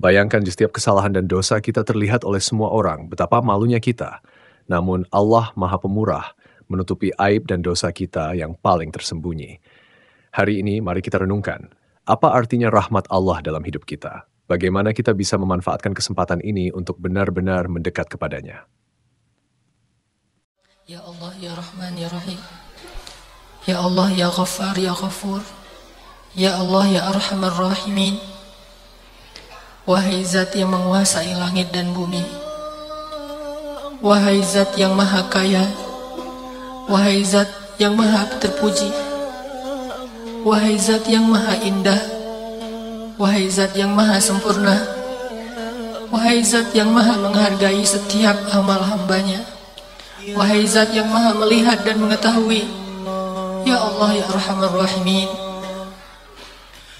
Bayangkan di setiap kesalahan dan dosa kita terlihat oleh semua orang, betapa malunya kita. Namun Allah Maha Pemurah, menutupi aib dan dosa kita yang paling tersembunyi. Hari ini mari kita renungkan, apa artinya rahmat Allah dalam hidup kita? Bagaimana kita bisa memanfaatkan kesempatan ini untuk benar-benar mendekat kepadanya? Ya Allah, Ya Rahman, Ya Rahim. Ya Allah, Ya Ghaffar, Ya Ghafur. Ya Allah, Ya Arhamar Rahimin. Wahai Zat yang menguasai langit dan bumi, wahai Zat yang maha kaya, wahai Zat yang maha terpuji, wahai Zat yang maha indah, wahai Zat yang maha sempurna, wahai Zat yang maha menghargai setiap amal hambanya, wahai Zat yang maha melihat dan mengetahui. Ya Allah, Ya Arhamar Rahimin.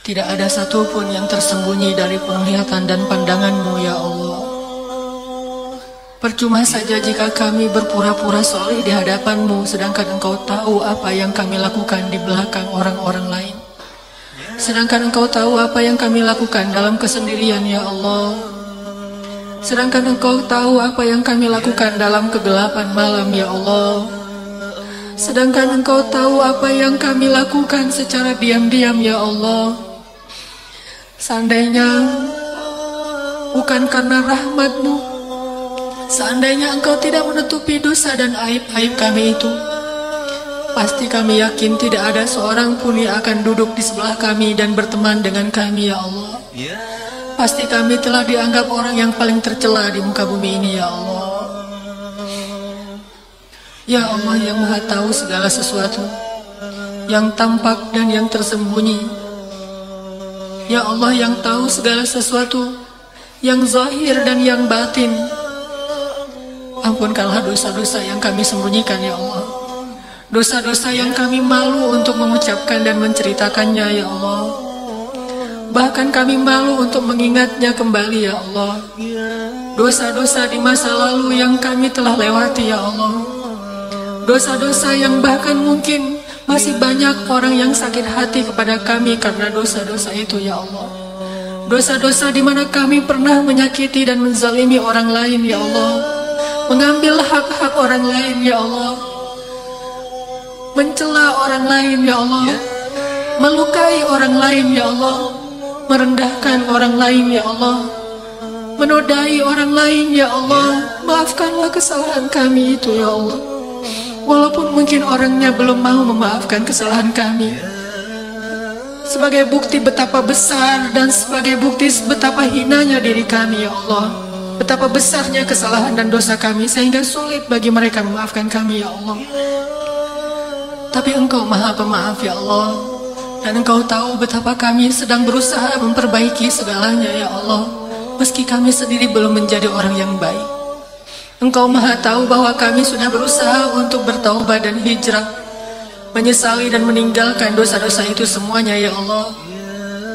Tidak ada satupun yang tersembunyi dari penglihatan dan pandangan-Mu, Ya Allah. Percuma saja jika kami berpura-pura soleh di hadapan-Mu, sedangkan Engkau tahu apa yang kami lakukan di belakang orang-orang lain. Sedangkan Engkau tahu apa yang kami lakukan dalam kesendirian, Ya Allah. Sedangkan Engkau tahu apa yang kami lakukan dalam kegelapan malam, Ya Allah. Sedangkan Engkau tahu apa yang kami lakukan secara diam-diam, Ya Allah. Seandainya bukan karena rahmat-Mu, seandainya Engkau tidak menutupi dosa dan aib-aib kami itu, pasti kami yakin tidak ada seorang pun yang akan duduk di sebelah kami dan berteman dengan kami, Ya Allah. Pasti kami telah dianggap orang yang paling tercela di muka bumi ini, Ya Allah. Ya Allah yang maha tahu segala sesuatu, yang tampak dan yang tersembunyi. Ya Allah yang tahu segala sesuatu, yang zahir dan yang batin. Ampunkanlah dosa-dosa yang kami sembunyikan, Ya Allah. Dosa-dosa yang kami malu untuk mengucapkan dan menceritakannya, Ya Allah. Bahkan kami malu untuk mengingatnya kembali, Ya Allah. Dosa-dosa di masa lalu yang kami telah lewati, Ya Allah. Dosa-dosa yang bahkan mungkin masih banyak orang yang sakit hati kepada kami karena dosa-dosa itu, Ya Allah. Dosa-dosa di mana kami pernah menyakiti dan menzalimi orang lain, Ya Allah. Mengambil hak-hak orang lain, Ya Allah. Mencela orang lain, Ya Allah. Melukai orang lain, Ya Allah. Merendahkan orang lain, Ya Allah. Menodai orang lain, Ya Allah. Maafkanlah kesalahan kami itu, Ya Allah. Walaupun mungkin orangnya belum mau memaafkan kesalahan kami, sebagai bukti betapa besar dan sebagai bukti betapa hinanya diri kami, Ya Allah. Betapa besarnya kesalahan dan dosa kami sehingga sulit bagi mereka memaafkan kami, Ya Allah. Tapi Engkau maha pemaaf, Ya Allah. Dan Engkau tahu betapa kami sedang berusaha memperbaiki segalanya, Ya Allah. Meski kami sendiri belum menjadi orang yang baik. Engkau maha tahu bahwa kami sudah berusaha untuk bertaubat dan hijrah, menyesali dan meninggalkan dosa-dosa itu semuanya, Ya Allah.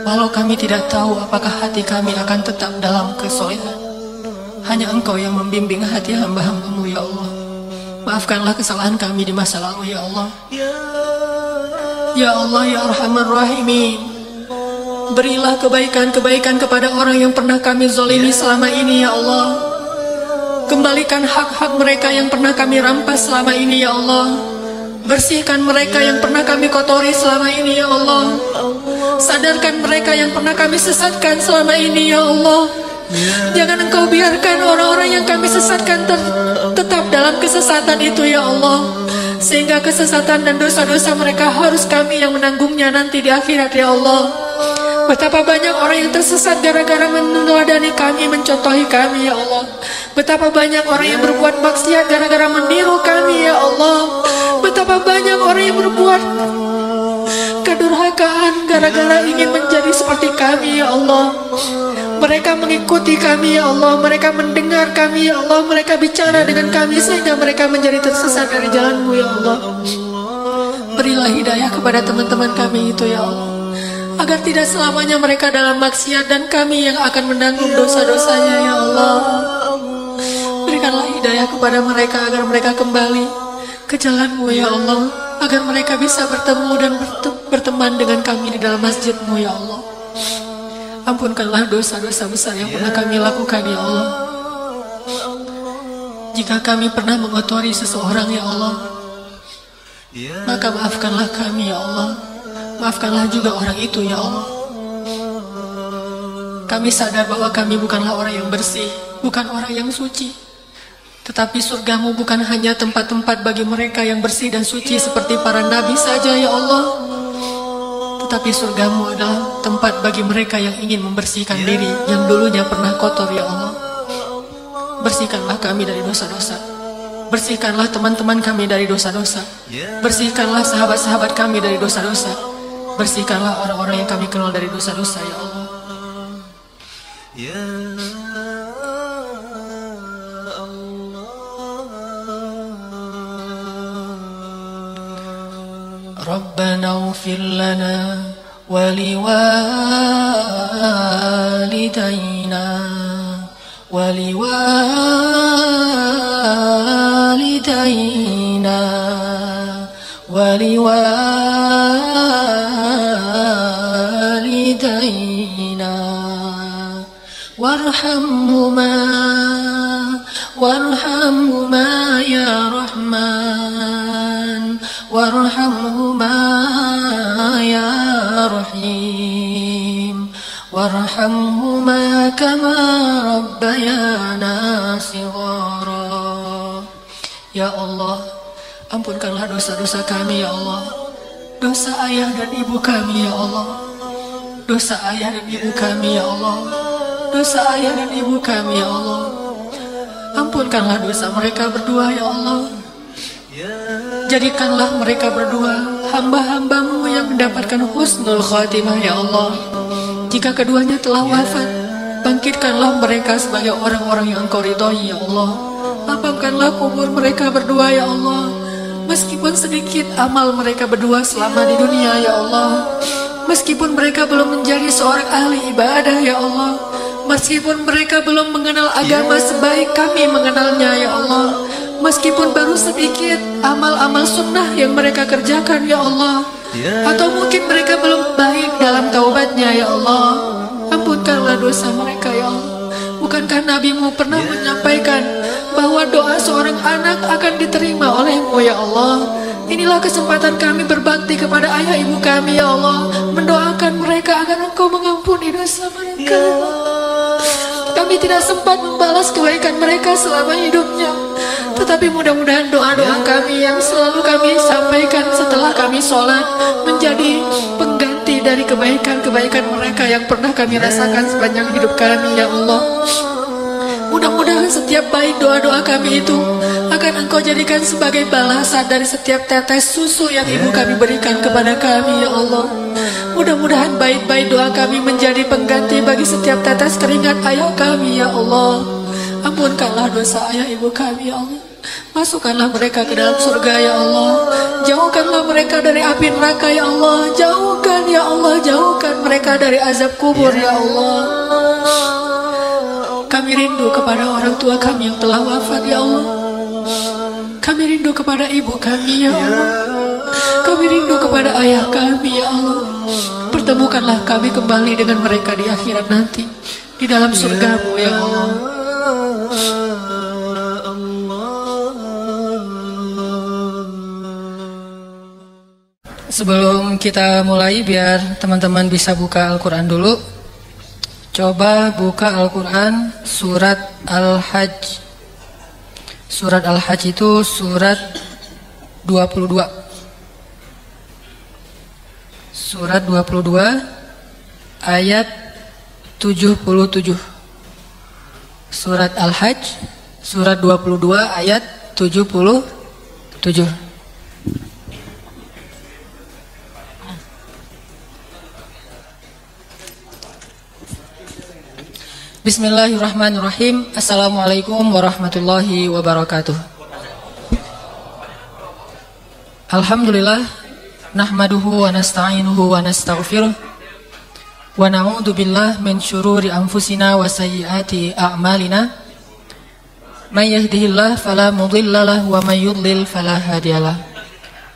Walau kami tidak tahu apakah hati kami akan tetap dalam kesolehan. Hanya Engkau yang membimbing hati hamba-hamba-Mu, Ya Allah. Maafkanlah kesalahan kami di masa lalu, Ya Allah. Ya Allah, Ya Arhamar Rahimin. Berilah kebaikan-kebaikan kepada orang yang pernah kami zalimi selama ini, Ya Allah. Kembalikan hak-hak mereka yang pernah kami rampas selama ini, Ya Allah. Bersihkan mereka yang pernah kami kotori selama ini, Ya Allah. Sadarkan mereka yang pernah kami sesatkan selama ini, Ya Allah. Jangan Engkau biarkan orang-orang yang kami sesatkan tetap dalam kesesatan itu, Ya Allah. Sehingga kesesatan dan dosa-dosa mereka harus kami yang menanggungnya nanti di akhirat, Ya Allah. Betapa banyak orang yang tersesat gara-gara meneladani kami, mencontohi kami, Ya Allah. Betapa banyak orang yang berbuat maksiat gara-gara meniru kami, Ya Allah. Betapa banyak orang yang berbuat kedurhakaan gara-gara ingin menjadi seperti kami, Ya Allah. Mereka mengikuti kami, Ya Allah. Mereka mendengar kami, Ya Allah. Mereka bicara dengan kami sehingga mereka menjadi tersesat dari jalan-Mu, Ya Allah. Berilah hidayah kepada teman-teman kami itu, Ya Allah, agar tidak selamanya mereka dalam maksiat dan kami yang akan menanggung dosa-dosanya, Ya Allah. Berikanlah hidayah kepada mereka agar mereka kembali ke jalan-Mu, Ya Allah, agar mereka bisa bertemu dan berteman dengan kami di dalam masjid-Mu, Ya Allah. Ampunkanlah dosa-dosa besar yang pernah kami lakukan ya Allah. Jika kami pernah mengotori seseorang ya Allah, maka maafkanlah kami ya Allah. Maafkanlah juga orang itu ya Allah. Kami sadar bahwa kami bukanlah orang yang bersih, bukan orang yang suci. Tetapi surgamu bukan hanya tempat-tempat bagi mereka yang bersih dan suci seperti para nabi saja ya Allah. Tetapi surgamu adalah tempat bagi mereka yang ingin membersihkan diri yang dulunya pernah kotor ya Allah. Bersihkanlah kami dari dosa-dosa. Bersihkanlah teman-teman kami dari dosa-dosa. Bersihkanlah sahabat-sahabat kami dari dosa-dosa. Bersihkanlah orang-orang yang kami kenal dari dosa-dosa ya Allah. Rabbana ighfir lana wa liwalidayna wa liwalidayna wa liwalidayna warhamhuma ya Rahman warhamhuma ya Rahim warhamhuma kama rabbayana shighara. Ya Allah, ampunkanlah dosa-dosa kami ya Allah. Dosa ayah dan ibu kami ya Allah. Dosa ayah dan ibu kami ya Allah. Dosa ayah dan ibu kami ya Allah. Ampunkanlah dosa mereka berdua ya Allah. Jadikanlah mereka berdua hamba-hambamu yang mendapatkan husnul khatimah ya Allah. Jika keduanya telah wafat, bangkitkanlah mereka sebagai orang-orang yang Engkau ridhoi ya Allah. Lapangkanlah kubur mereka berdua ya Allah. Meskipun sedikit amal mereka berdua selama di dunia ya Allah. Meskipun mereka belum menjadi seorang ahli ibadah ya Allah. Meskipun mereka belum mengenal agama sebaik kami mengenalnya ya Allah. Meskipun baru sedikit amal-amal sunnah yang mereka kerjakan ya Allah. Atau mungkin mereka belum baik dalam taubatnya ya Allah. Ampunkanlah dosa mereka ya Allah. Bukankah Nabi-Mu pernah menyampaikan bahwa doa seorang anak akan diterima oleh-Mu ya Allah. Inilah kesempatan kami berbakti kepada ayah ibu kami ya Allah. Mendoakan mereka agar Engkau mengampuni dosa mereka. Kami tidak sempat membalas kebaikan mereka selama hidupnya. Tetapi mudah-mudahan doa-doa kami yang selalu kami sampaikan setelah kami sholat menjadi pengganti dari kebaikan-kebaikan mereka yang pernah kami rasakan sepanjang hidup kami ya Allah. Mudah-mudahan setiap baik doa-doa kami itu akan Engkau jadikan sebagai balasan dari setiap tetes susu yang ibu kami berikan kepada kami ya Allah. Mudah-mudahan baik-baik doa kami menjadi pengganti bagi setiap tetes keringat ayah kami ya Allah. Ampunkanlah dosa ayah ibu kami ya Allah. Masukkanlah mereka ke dalam surga ya Allah. Jauhkanlah mereka dari api neraka ya Allah. Jauhkan ya Allah, jauhkan mereka dari azab kubur ya Allah. Kami rindu kepada orang tua kami yang telah wafat ya Allah. Kami rindu kepada ibu kami ya Allah. Kami rindu kepada ayah kami ya Allah. Pertemukanlah kami kembali dengan mereka di akhirat nanti, di dalam surga-Mu ya Allah. Sebelum kita mulai, biar teman-teman bisa buka Al-Quran dulu. Coba buka Al-Quran surat Al-Hajj. Surat Al-Hajj itu surat 22. Surat 22 ayat 77. Surat Al-Hajj surat 22 ayat 77. Bismillahirrahmanirrahim. Assalamualaikum warahmatullahi wabarakatuh. Alhamdulillah, nahmaduhu wa nasta'inuhu wa nastaghfiruh wa na'udzu billahi min syururi anfusina wa sayyiati a'malina. May yahdihillahu fala mudilla lahu wa may yudlil fala hadiyalah.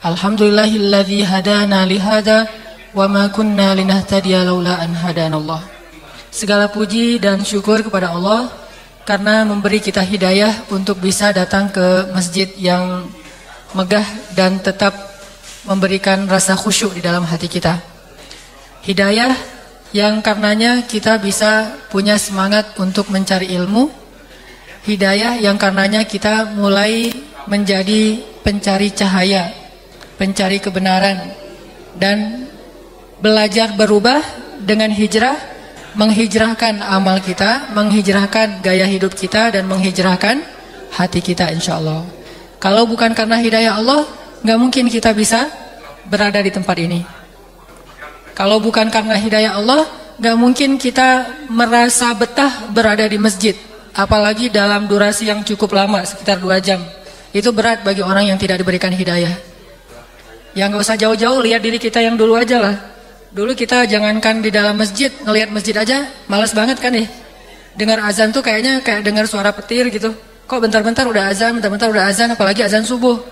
Alhamdulillahilladzi hadana li hadza wa ma kunna linahtadiya laula an hadanallah. Segala puji dan syukur kepada Allah karena memberi kita hidayah untuk bisa datang ke masjid yang megah dan tetap memberikan rasa khusyuk di dalam hati kita. Hidayah yang karenanya kita bisa punya semangat untuk mencari ilmu. Hidayah yang karenanya kita mulai menjadi pencari cahaya, pencari kebenaran, dan belajar berubah dengan hijrah, menghijrahkan amal kita, menghijrahkan gaya hidup kita, dan menghijrahkan hati kita insya Allah. Kalau bukan karena hidayah Allah, nggak mungkin kita bisa berada di tempat ini. Kalau bukan karena hidayah Allah, nggak mungkin kita merasa betah berada di masjid. Apalagi dalam durasi yang cukup lama, sekitar 2 jam. Itu berat bagi orang yang tidak diberikan hidayah. Ya nggak usah jauh-jauh, lihat diri kita yang dulu aja lah. Dulu kita jangankan di dalam masjid, ngelihat masjid aja malas banget kan ya. Dengar azan tuh kayaknya kayak dengar suara petir gitu. Kok bentar-bentar udah azan, bentar-bentar udah azan, apalagi azan subuh.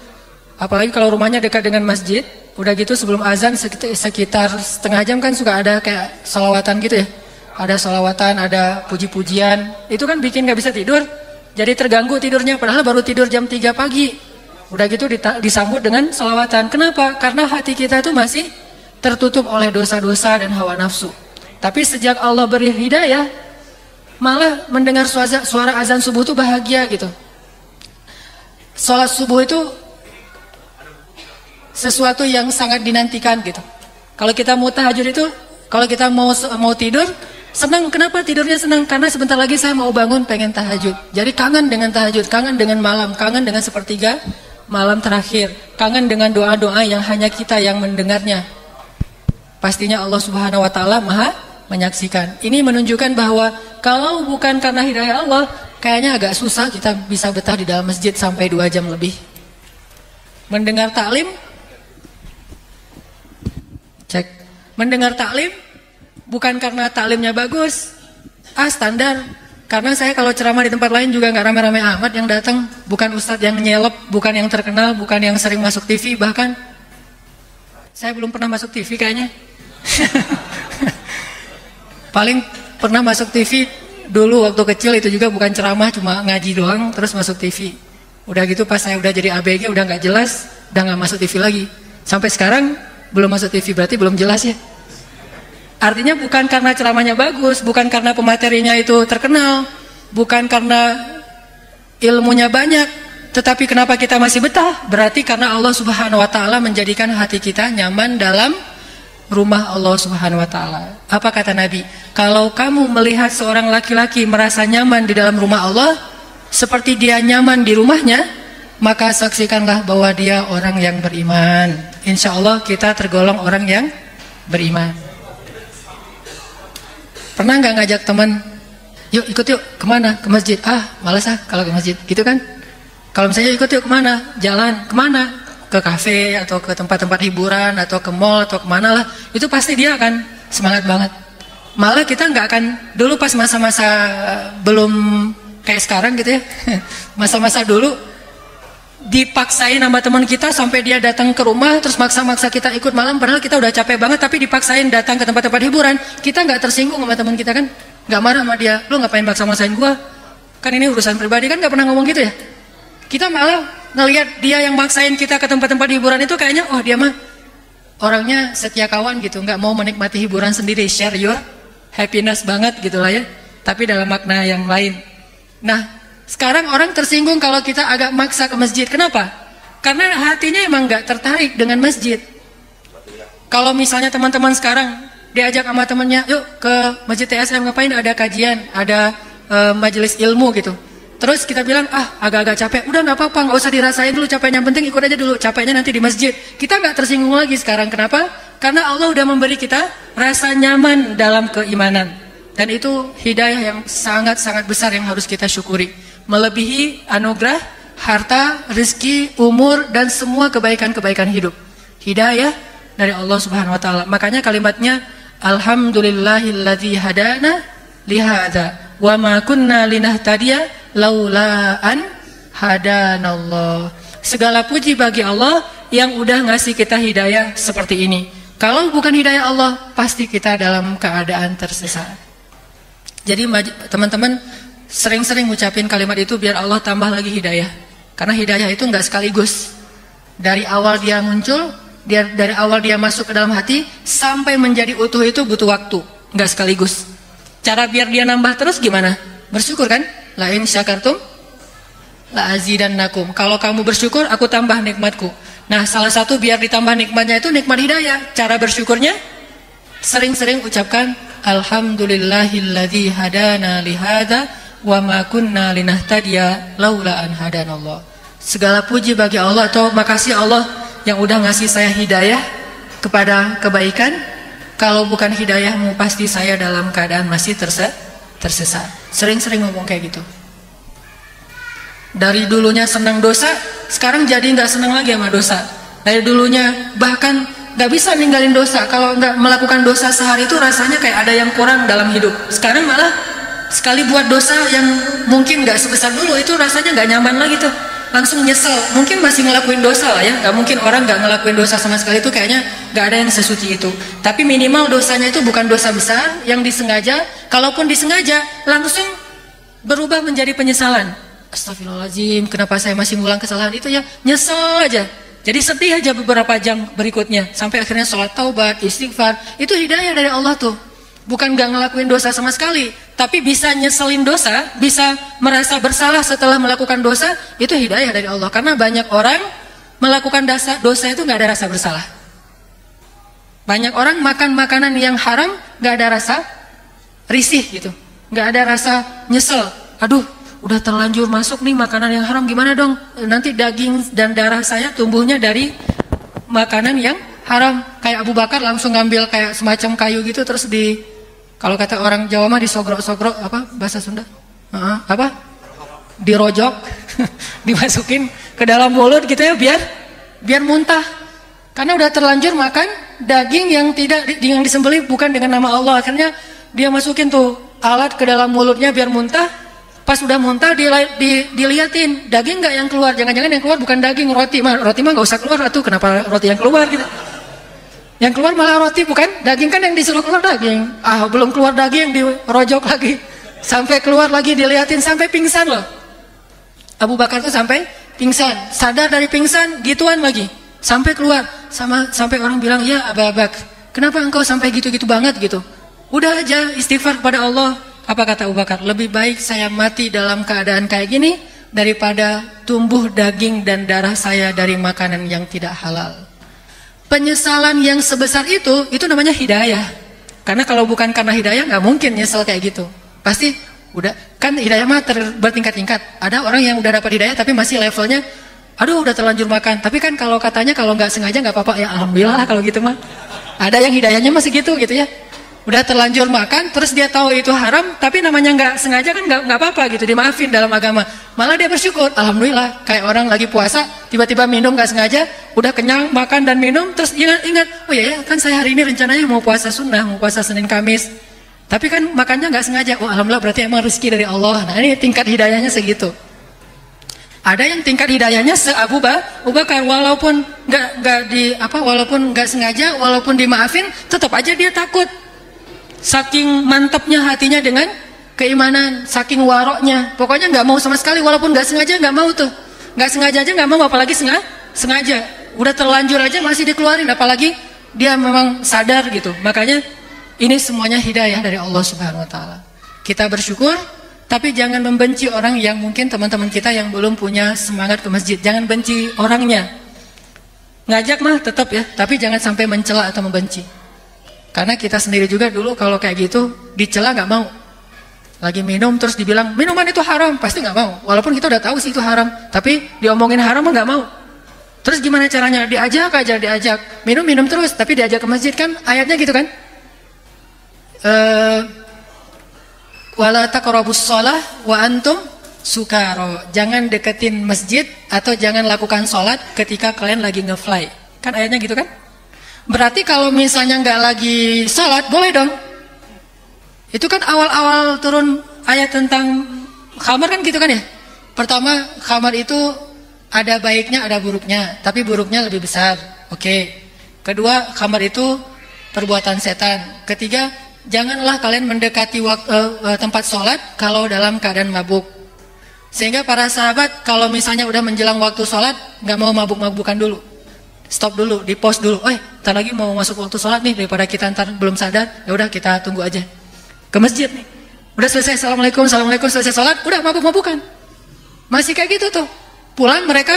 Apalagi kalau rumahnya dekat dengan masjid, udah gitu sebelum azan sekitar setengah jam kan suka ada kayak sholawatan gitu ya. Ada sholawatan, ada puji-pujian. Itu kan bikin gak bisa tidur. Jadi terganggu tidurnya, padahal baru tidur jam 3 pagi. Udah gitu disambut dengan sholawatan. Kenapa? Karena hati kita tuh masih tertutup oleh dosa-dosa dan hawa nafsu. Tapi sejak Allah beri hidayah, malah mendengar suara azan subuh itu bahagia gitu. Sholat subuh itu sesuatu yang sangat dinantikan gitu. Kalau kita mau tahajud itu, kalau kita mau tidur, senang. Kenapa tidurnya senang? Karena sebentar lagi saya mau bangun pengen tahajud. Jadi kangen dengan tahajud, kangen dengan malam, kangen dengan sepertiga malam terakhir, kangen dengan doa-doa yang hanya kita yang mendengarnya. Pastinya Allah Subhanahu wa Ta'ala Maha menyaksikan. Ini menunjukkan bahwa kalau bukan karena hidayah Allah, kayaknya agak susah kita bisa betah di dalam masjid sampai 2 jam lebih. Mendengar taklim, cek. Mendengar taklim bukan karena taklimnya bagus, standar. Karena saya kalau ceramah di tempat lain juga nggak rame-rame amat yang datang. Bukan ustadz yang nyelep, bukan yang terkenal, bukan yang sering masuk TV. Bahkan saya belum pernah masuk TV kayaknya. Paling pernah masuk TV dulu waktu kecil, itu juga bukan ceramah, cuma ngaji doang terus masuk TV. Udah gitu pas saya udah jadi ABG udah nggak jelas, udah nggak masuk TV lagi. Sampai sekarang belum masuk TV, berarti belum jelas ya. Artinya bukan karena ceramahnya bagus, bukan karena pematerinya itu terkenal, bukan karena ilmunya banyak, tetapi kenapa kita masih betah? Berarti karena Allah Subhanahu wa Ta'ala menjadikan hati kita nyaman dalam rumah Allah Subhanahu wa Ta'ala. Apa kata Nabi? Kalau kamu melihat seorang laki-laki merasa nyaman di dalam rumah Allah seperti dia nyaman di rumahnya, maka saksikanlah bahwa dia orang yang beriman. Insya Allah kita tergolong orang yang beriman. Pernah nggak ngajak teman, yuk ikut yuk, kemana? Ke masjid. Malas kalau ke masjid, gitu kan? Kalau misalnya ikut yuk kemana? Jalan, kemana? Ke kafe atau ke tempat-tempat hiburan atau ke mall atau kemana lah, itu pasti dia akan semangat banget. Malah kita nggak akan, dulu pas masa-masa belum kayak sekarang gitu ya, masa-masa dulu dipaksain sama teman kita sampai dia datang ke rumah terus maksa-maksa kita ikut malam, padahal kita udah capek banget tapi dipaksain datang ke tempat-tempat hiburan. Kita nggak tersinggung sama teman kita kan, nggak marah sama dia, lu ngapain maksa-maksain gua, kan ini urusan pribadi, kan nggak pernah ngomong gitu ya. Kita malah ngelihat dia yang maksain kita ke tempat-tempat hiburan itu kayaknya, oh dia mah orangnya setia kawan gitu, nggak mau menikmati hiburan sendiri, share your happiness banget gitu lah ya, tapi dalam makna yang lain. Nah, sekarang orang tersinggung kalau kita agak maksa ke masjid. Kenapa? Karena hatinya emang nggak tertarik dengan masjid. Kalau misalnya teman-teman sekarang diajak sama temennya, yuk ke masjid TSM, ngapain? Ada kajian, ada majelis ilmu gitu. Terus kita bilang, agak-agak capek. Udah nggak apa-apa, nggak usah dirasain dulu capeknya. Yang penting ikut aja dulu, capeknya nanti di masjid. Kita nggak tersinggung lagi sekarang. Kenapa? Karena Allah udah memberi kita rasa nyaman dalam keimanan. Dan itu hidayah yang sangat-sangat besar yang harus kita syukuri. Melebihi anugerah, harta, rezeki, umur, dan semua kebaikan-kebaikan hidup. Hidayah dari Allah Subhanahu wa Ta'ala. Makanya kalimatnya, Alhamdulillahilladzi hadana lihada wa ma kunna linahtadiya laula an hadanallah. Segala puji bagi Allah yang udah ngasih kita hidayah seperti ini. Kalau bukan hidayah Allah, pasti kita dalam keadaan tersesat. Jadi teman-teman sering-sering ngucapin kalimat itu biar Allah tambah lagi hidayah. Karena hidayah itu nggak sekaligus. Dari awal dia muncul, dari awal dia masuk ke dalam hati, sampai menjadi utuh itu butuh waktu. Nggak sekaligus. Cara biar dia nambah terus gimana? Bersyukur kan? La in syakartum la azidannakum. Kalau kamu bersyukur, aku tambah nikmatku. Nah, salah satu biar ditambah nikmatnya itu nikmat hidayah. Cara bersyukurnya sering-sering ucapkan alhamdulillahilladzi hadana lihada wa ma kunna linahtadiya laula an hadanallah. Segala puji bagi Allah atau makasih Allah yang udah ngasih saya hidayah kepada kebaikan. Kalau bukan hidayahmu pasti saya dalam keadaan masih tersesat. Sering-sering ngomong kayak gitu. Dari dulunya senang dosa, sekarang jadi nggak senang lagi sama dosa. Dari dulunya bahkan nggak bisa ninggalin dosa. Kalau nggak melakukan dosa sehari itu rasanya kayak ada yang kurang dalam hidup. Sekarang malah sekali buat dosa yang mungkin nggak sebesar dulu itu rasanya nggak nyaman lagi tuh. Langsung nyesel. Mungkin masih ngelakuin dosa lah ya. Nggak mungkin orang nggak ngelakuin dosa sama sekali itu kayaknya nggak ada yang sesuci itu. Tapi minimal dosanya itu bukan dosa besar yang disengaja. Kalaupun disengaja langsung berubah menjadi penyesalan. Astagfirullahaladzim, kenapa saya masih ngulang kesalahan itu ya? Nyesel aja. Jadi sedih aja beberapa jam berikutnya. Sampai akhirnya sholat taubat, istighfar. Itu hidayah dari Allah tuh. Bukan gak ngelakuin dosa sama sekali. Tapi bisa nyeselin dosa, bisa merasa bersalah setelah melakukan dosa. Itu hidayah dari Allah. Karena banyak orang melakukan dosa itu gak ada rasa bersalah. Banyak orang makan makanan yang haram gak ada rasa risih gitu. Gak ada rasa nyesel. Aduh, udah terlanjur masuk nih makanan yang haram, gimana dong? Nanti daging dan darah saya tumbuhnya dari makanan yang haram. Kayak Abu Bakar langsung ngambil kayak semacam kayu gitu, terus kalau kata orang Jawa mah disogrok-sogrok, apa bahasa Sunda? Dirojok, dimasukin ke dalam mulut gitu ya, biar muntah. Karena udah terlanjur makan daging yang disembelih bukan dengan nama Allah. Akhirnya dia masukin tuh alat ke dalam mulutnya biar muntah. Pas udah muntah diliatin daging nggak yang keluar, jangan-jangan yang keluar bukan daging, roti mah nggak usah keluar tuh, kenapa roti yang keluar gitu? Yang keluar malah roti bukan daging, kan yang disuruh keluar daging. Belum keluar daging dirojok lagi, sampai keluar lagi diliatin sampai pingsan loh. Abu Bakar tuh sampai pingsan, sadar dari pingsan gituan lagi, sampai keluar sampai orang bilang ya Abu Bakar, kenapa engkau sampai gitu-gitu banget gitu? Udah aja istighfar kepada Allah. Apa kata Abu Bakar? Lebih baik saya mati dalam keadaan kayak gini daripada tumbuh daging dan darah saya dari makanan yang tidak halal. Penyesalan yang sebesar itu namanya hidayah. Karena kalau bukan karena hidayah nggak mungkin nyesel kayak gitu. Pasti udah, kan hidayah mah bertingkat-tingkat. Ada orang yang udah dapat hidayah tapi masih levelnya, aduh udah terlanjur makan. Tapi kan kalau katanya kalau nggak sengaja nggak apa-apa, ya alhamdulillah kalau gitu mah. Ada yang hidayahnya masih gitu ya. Udah terlanjur makan, terus dia tahu itu haram, tapi namanya nggak sengaja kan nggak apa-apa gitu, dimaafin dalam agama. Malah dia bersyukur, alhamdulillah. Kayak orang lagi puasa, tiba-tiba minum nggak sengaja, udah kenyang makan dan minum, terus ingat, oh ya kan saya hari ini rencananya mau puasa sunnah, mau puasa Senin Kamis, tapi kan makannya nggak sengaja. Oh alhamdulillah, berarti emang rezeki dari Allah. Nah ini tingkat hidayahnya segitu. Ada yang tingkat hidayahnya Abu Bakar, walaupun walaupun nggak sengaja, walaupun dimaafin, tetap aja dia takut. Saking mantapnya hatinya dengan keimanan, saking waroknya, pokoknya nggak mau sama sekali, walaupun nggak sengaja nggak mau tuh, nggak sengaja aja nggak mau, apalagi sengaja, udah terlanjur aja masih dikeluarin, apalagi dia memang sadar gitu. Makanya ini semuanya hidayah dari Allah Subhanahu Wa Taala. Kita bersyukur, tapi jangan membenci orang yang mungkin teman-teman kita yang belum punya semangat ke masjid. Jangan benci orangnya, ngajak mah tetap ya, tapi jangan sampai mencela atau membenci. Karena kita sendiri juga dulu kalau kayak gitu dicela nggak mau. Lagi minum terus dibilang minuman itu haram, pasti nggak mau. Walaupun kita udah tahu sih itu haram, tapi diomongin haram mah nggak mau. Terus gimana caranya? Diajak minum terus, tapi diajak ke masjid kan ayatnya gitu kan? Wala taqrabus shalah wa antum sukaro. Jangan deketin masjid atau jangan lakukan sholat ketika kalian lagi nge-fly. Kan ayatnya gitu kan? Berarti kalau misalnya nggak lagi sholat, boleh dong. Itu kan awal-awal turun ayat tentang khamar kan gitu kan ya. Pertama, khamar itu ada baiknya, ada buruknya. Tapi buruknya lebih besar. Oke. Kedua, khamar itu perbuatan setan. Ketiga, janganlah kalian mendekati tempat sholat kalau dalam keadaan mabuk. Sehingga para sahabat kalau misalnya udah menjelang waktu sholat, nggak mau mabuk-mabukan dulu. Stop dulu, di pause dulu. Ntar lagi mau masuk waktu sholat nih, daripada kita ntar belum sadar, ya udah kita tunggu aja. Ke masjid nih, udah selesai, assalamualaikum, selesai sholat, udah mabuk-mabukan. Masih kayak gitu tuh. Pulang mereka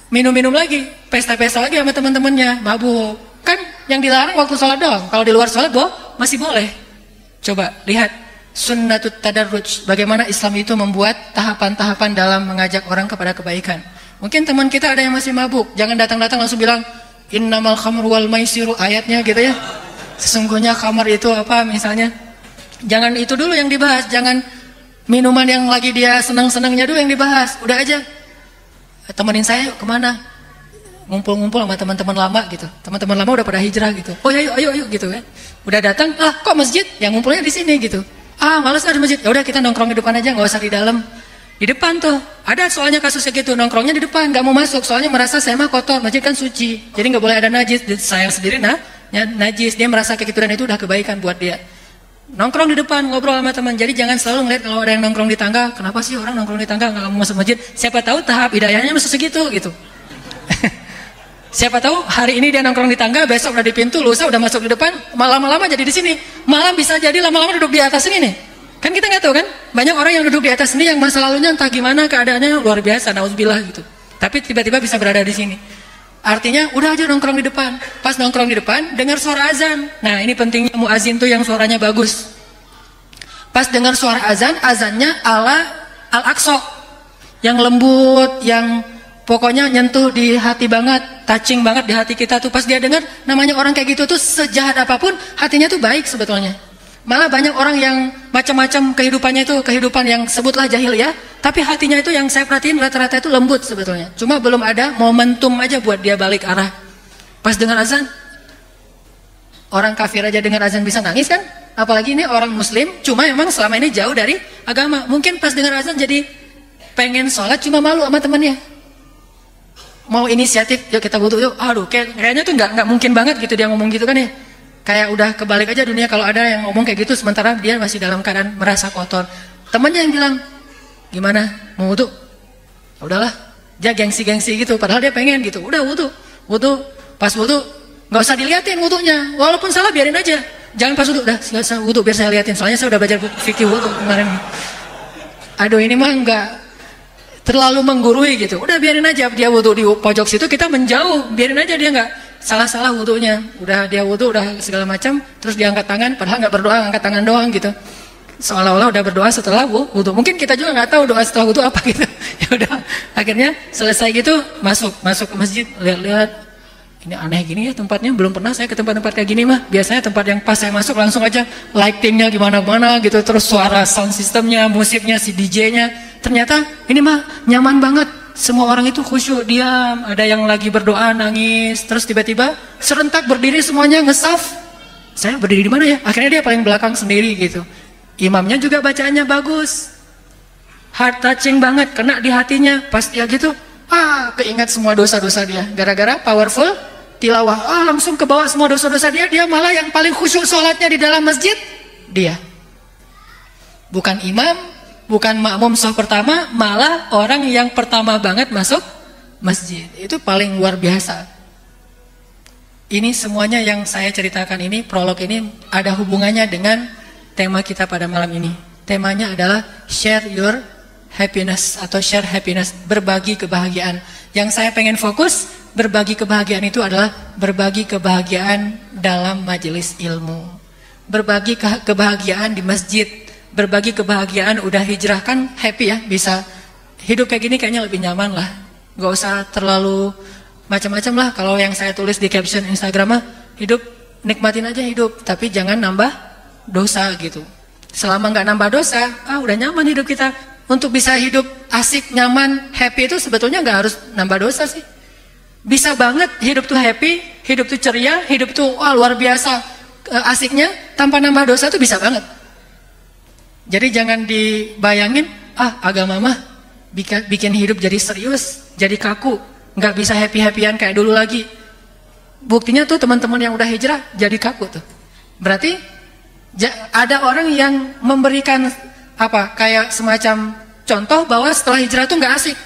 minum-minum lagi, pesta-pesta lagi sama teman-temannya, mabuk. Kan yang dilarang waktu sholat doang. Kalau di luar sholat masih boleh. Coba lihat sunnatut tadarruj, bagaimana Islam itu membuat tahapan-tahapan dalam mengajak orang kepada kebaikan. Mungkin teman kita ada yang masih mabuk, jangan datang-datang langsung bilang innamal khamru wal maisiru, ayatnya gitu ya. Sesungguhnya khamar itu apa misalnya. Jangan itu dulu yang dibahas, jangan minuman yang lagi dia senang-senangnya dulu yang dibahas. Udah aja, temenin saya yuk kemana, ngumpul-ngumpul sama teman-teman lama gitu. Teman-teman lama udah pada hijrah gitu. Oh ya ayo gitu kan. Udah datang, kok masjid? Yang ngumpulnya di sini gitu. Malas ada masjid. Ya udah kita nongkrong di depan aja, nggak usah di dalam. Di depan tuh ada soalnya kasusnya gitu, nongkrongnya di depan, nggak mau masuk soalnya merasa saya mah kotor, masjid kan suci, jadi nggak boleh ada najis. Saya sendiri najis, dia merasa kayak gitu dan itu udah kebaikan buat dia. Nongkrong di depan, ngobrol sama teman. Jadi jangan selalu ngeliat kalau ada yang nongkrong di tangga, kenapa sih orang nongkrong di tangga nggak mau masuk masjid? Siapa tahu tahap hidayahnya masih segitu gitu. Siapa tahu hari ini dia nongkrong di tangga, besok udah di pintu, lusa udah masuk di depan, lama-lama jadi di sini. Malah bisa jadi lama-lama duduk di atas ini nih. Kan kita nggak tahu kan? Banyak orang yang duduk di atas ini yang masa lalunya entah gimana keadaannya luar biasa, nauzubillah gitu. Tapi tiba-tiba bisa berada di sini. Artinya udah aja nongkrong di depan. Pas nongkrong di depan, dengar suara azan. Nah ini pentingnya muazin tuh yang suaranya bagus. Pas dengar suara azan, azannya ala Al-Aqsa, yang lembut, yang pokoknya nyentuh di hati banget, touching banget di hati kita tuh. Pas dia dengar, namanya orang kayak gitu tuh sejahat apapun, hatinya tuh baik sebetulnya. Malah banyak orang yang macam-macam kehidupannya itu kehidupan yang sebutlah jahil ya, tapi hatinya itu yang saya perhatiin rata-rata itu lembut sebetulnya. Cuma belum ada momentum aja buat dia balik arah. Pas dengar azan, orang kafir aja dengar azan bisa nangis kan? Apalagi ini orang muslim, cuma emang selama ini jauh dari agama. Mungkin pas dengar azan jadi pengen sholat, cuma malu sama temannya. Mau inisiatif, yuk kita butuh yuk. Aduh, kayaknya tuh nggak mungkin banget gitu dia ngomong gitu kan ya. Kayak udah kebalik aja dunia kalau ada yang ngomong kayak gitu sementara dia masih dalam keadaan merasa kotor. Temannya yang bilang, gimana? Mau wudu? Udahlah, dia gengsi-gengsi gitu. Padahal dia pengen gitu. Udah wudu. Pas wudu nggak usah diliatin wudunya. Walaupun salah biarin aja. Jangan pas wudu, udah selesai wudu biar saya liatin. Soalnya saya udah belajar fikih wudu kemarin. Aduh ini mah nggak terlalu menggurui gitu. Udah biarin aja dia wudu di pojok situ, kita menjauh. Biarin aja dia nggak salah-salah wudunya. Udah dia wudu udah segala macam, terus dia angkat tangan padahal nggak berdoa, angkat tangan doang gitu. Seolah-olah udah berdoa setelah wudu. Mungkin kita juga nggak tahu doa setelah wudu apa gitu. Ya udah, akhirnya selesai gitu masuk ke masjid, lihat-lihat. Ini aneh gini ya tempatnya, belum pernah saya ke tempat-tempat kayak gini mah. Biasanya tempat yang pas saya masuk langsung aja lightingnya gimana-mana gitu, terus suara sound systemnya, musiknya, si DJ-nya. Ternyata ini mah nyaman banget. Semua orang itu khusyuk, diam. Ada yang lagi berdoa, nangis. Terus tiba-tiba serentak berdiri semuanya ngesaf. Saya berdiri di mana ya? Akhirnya dia paling belakang sendiri gitu. Imamnya juga bacaannya bagus. Heart touching banget, kena di hatinya. Pas dia gitu, keingat semua dosa-dosa dia. Gara-gara powerful tilawah, langsung ke bawah semua dosa-dosa dia. Dia malah yang paling khusyuk sholatnya di dalam masjid, dia. Bukan imam, bukan makmum saf pertama, malah orang yang pertama banget masuk masjid. Itu paling luar biasa. Ini semuanya yang saya ceritakan ini, prolog ini ada hubungannya dengan tema kita pada malam ini. Temanya adalah share your happiness atau share happiness, berbagi kebahagiaan. Yang saya pengen fokus, berbagi kebahagiaan itu adalah berbagi kebahagiaan dalam majelis ilmu. Berbagi kebahagiaan di masjid. Berbagi kebahagiaan udah hijrah kan happy ya, bisa hidup kayak gini kayaknya lebih nyaman lah. Gak usah terlalu macam-macam lah. Kalau yang saya tulis di caption Instagram mah, hidup nikmatin aja hidup, tapi jangan nambah dosa gitu. Selama nggak nambah dosa, udah nyaman hidup kita. Untuk bisa hidup asik, nyaman, happy itu sebetulnya nggak harus nambah dosa sih. Bisa banget hidup tuh happy, hidup tuh ceria, hidup tuh luar biasa asiknya tanpa nambah dosa tuh bisa banget. Jadi jangan dibayangin, agama mah bikin hidup jadi serius, jadi kaku, nggak bisa happy-happyan kayak dulu lagi. Buktinya tuh teman-teman yang udah hijrah jadi kaku tuh. Berarti Ada orang yang memberikan kayak semacam contoh bahwa setelah hijrah itu nggak asik.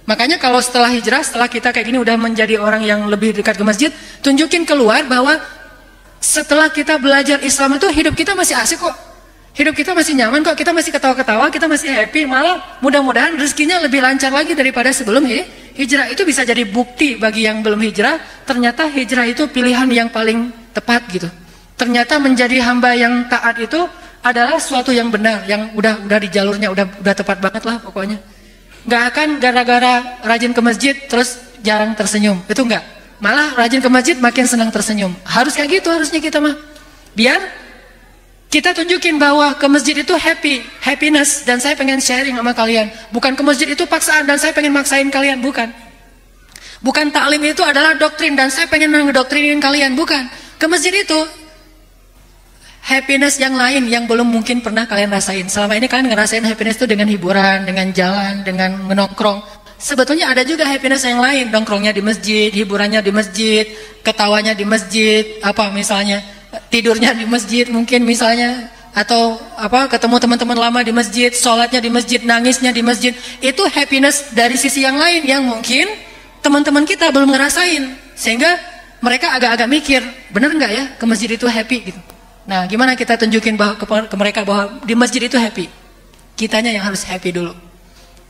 Makanya kalau setelah hijrah, setelah kita kayak gini udah menjadi orang yang lebih dekat ke masjid, tunjukin keluar bahwa setelah kita belajar Islam itu hidup kita masih asik kok. Hidup kita masih nyaman kok, kita masih ketawa-ketawa, kita masih happy, malah mudah-mudahan rezekinya lebih lancar lagi daripada sebelum hijrah. Itu bisa jadi bukti bagi yang belum hijrah, ternyata hijrah itu pilihan yang paling tepat gitu. Ternyata menjadi hamba yang taat itu adalah suatu yang benar, yang udah di jalurnya, udah tepat banget lah pokoknya. Nggak akan gara-gara rajin ke masjid terus jarang tersenyum, itu nggak. Malah rajin ke masjid makin senang tersenyum. Harus kayak gitu harusnya kita mah. Biar kita tunjukin bahwa ke masjid itu happiness, dan saya pengen sharing sama kalian. Bukan ke masjid itu paksaan dan saya pengen maksain kalian, bukan. Bukan taklim itu adalah doktrin dan saya pengen ngedoktrinin kalian, bukan. Ke masjid itu happiness yang lain yang belum mungkin pernah kalian rasain. Selama ini kalian ngerasain happiness itu dengan hiburan, dengan jalan, dengan menongkrong. Sebetulnya ada juga happiness yang lain, nongkrongnya di masjid, hiburannya di masjid, ketawanya di masjid, misalnya tidurnya di masjid mungkin misalnya, atau ketemu teman-teman lama di masjid, sholatnya di masjid, nangisnya di masjid. Itu happiness dari sisi yang lain yang mungkin teman-teman kita belum ngerasain, sehingga mereka agak-agak mikir, bener nggak ya ke masjid itu happy gitu. Nah, gimana kita tunjukin ke mereka bahwa di masjid itu happy? Kitanya yang harus happy dulu.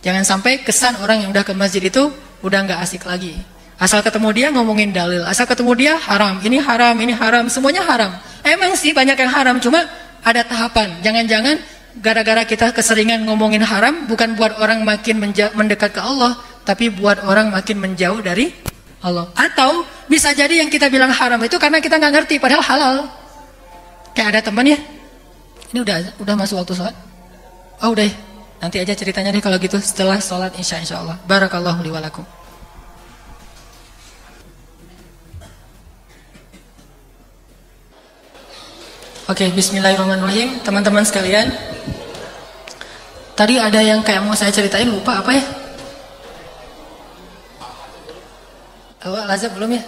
Jangan sampai kesan orang yang udah ke masjid itu udah nggak asik lagi. Asal ketemu dia ngomongin dalil, asal ketemu dia haram, ini haram, semuanya haram. Emang sih banyak yang haram, cuma ada tahapan. Jangan-jangan gara-gara kita keseringan ngomongin haram, bukan buat orang makin mendekat ke Allah, tapi buat orang makin menjauh dari Allah. Atau bisa jadi yang kita bilang haram itu karena kita nggak ngerti, padahal halal. Kayak ada teman ya, ini udah masuk waktu sholat. Oh udah, nanti aja ceritanya deh kalau gitu setelah sholat insya Allah. Barakallahu li wa lakum. Oke, bismillahirrahmanirrahim. Teman-teman sekalian, tadi ada yang kayak mau saya ceritain, lupa apa ya? Lazab belum ya?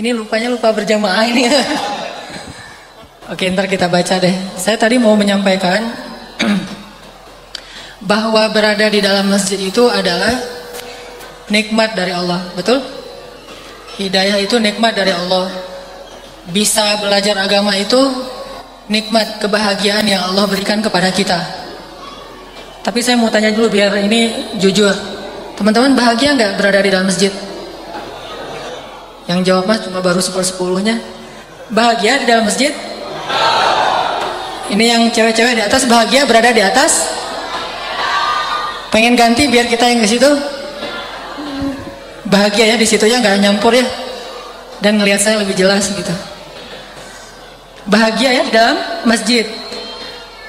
Ini lupa berjamaah ini. Oke, ntar kita baca deh. Saya tadi mau menyampaikan bahwa berada di dalam masjid itu adalah nikmat dari Allah, betul? Hidayah itu nikmat dari Allah. Bisa belajar agama itu nikmat, kebahagiaan yang Allah berikan kepada kita. Tapi saya mau tanya dulu biar ini jujur. Teman-teman bahagia nggak berada di dalam masjid? Yang jawab mas cuma baru 10-10-nya. Bahagia di dalam masjid? Ini yang cewek-cewek di atas bahagia berada di atas? Pengen ganti biar kita yang ke situ? Bahagia ya di situ ya, nggak nyampur ya. Dan ngelihat saya lebih jelas gitu. Bahagia ya di dalam masjid.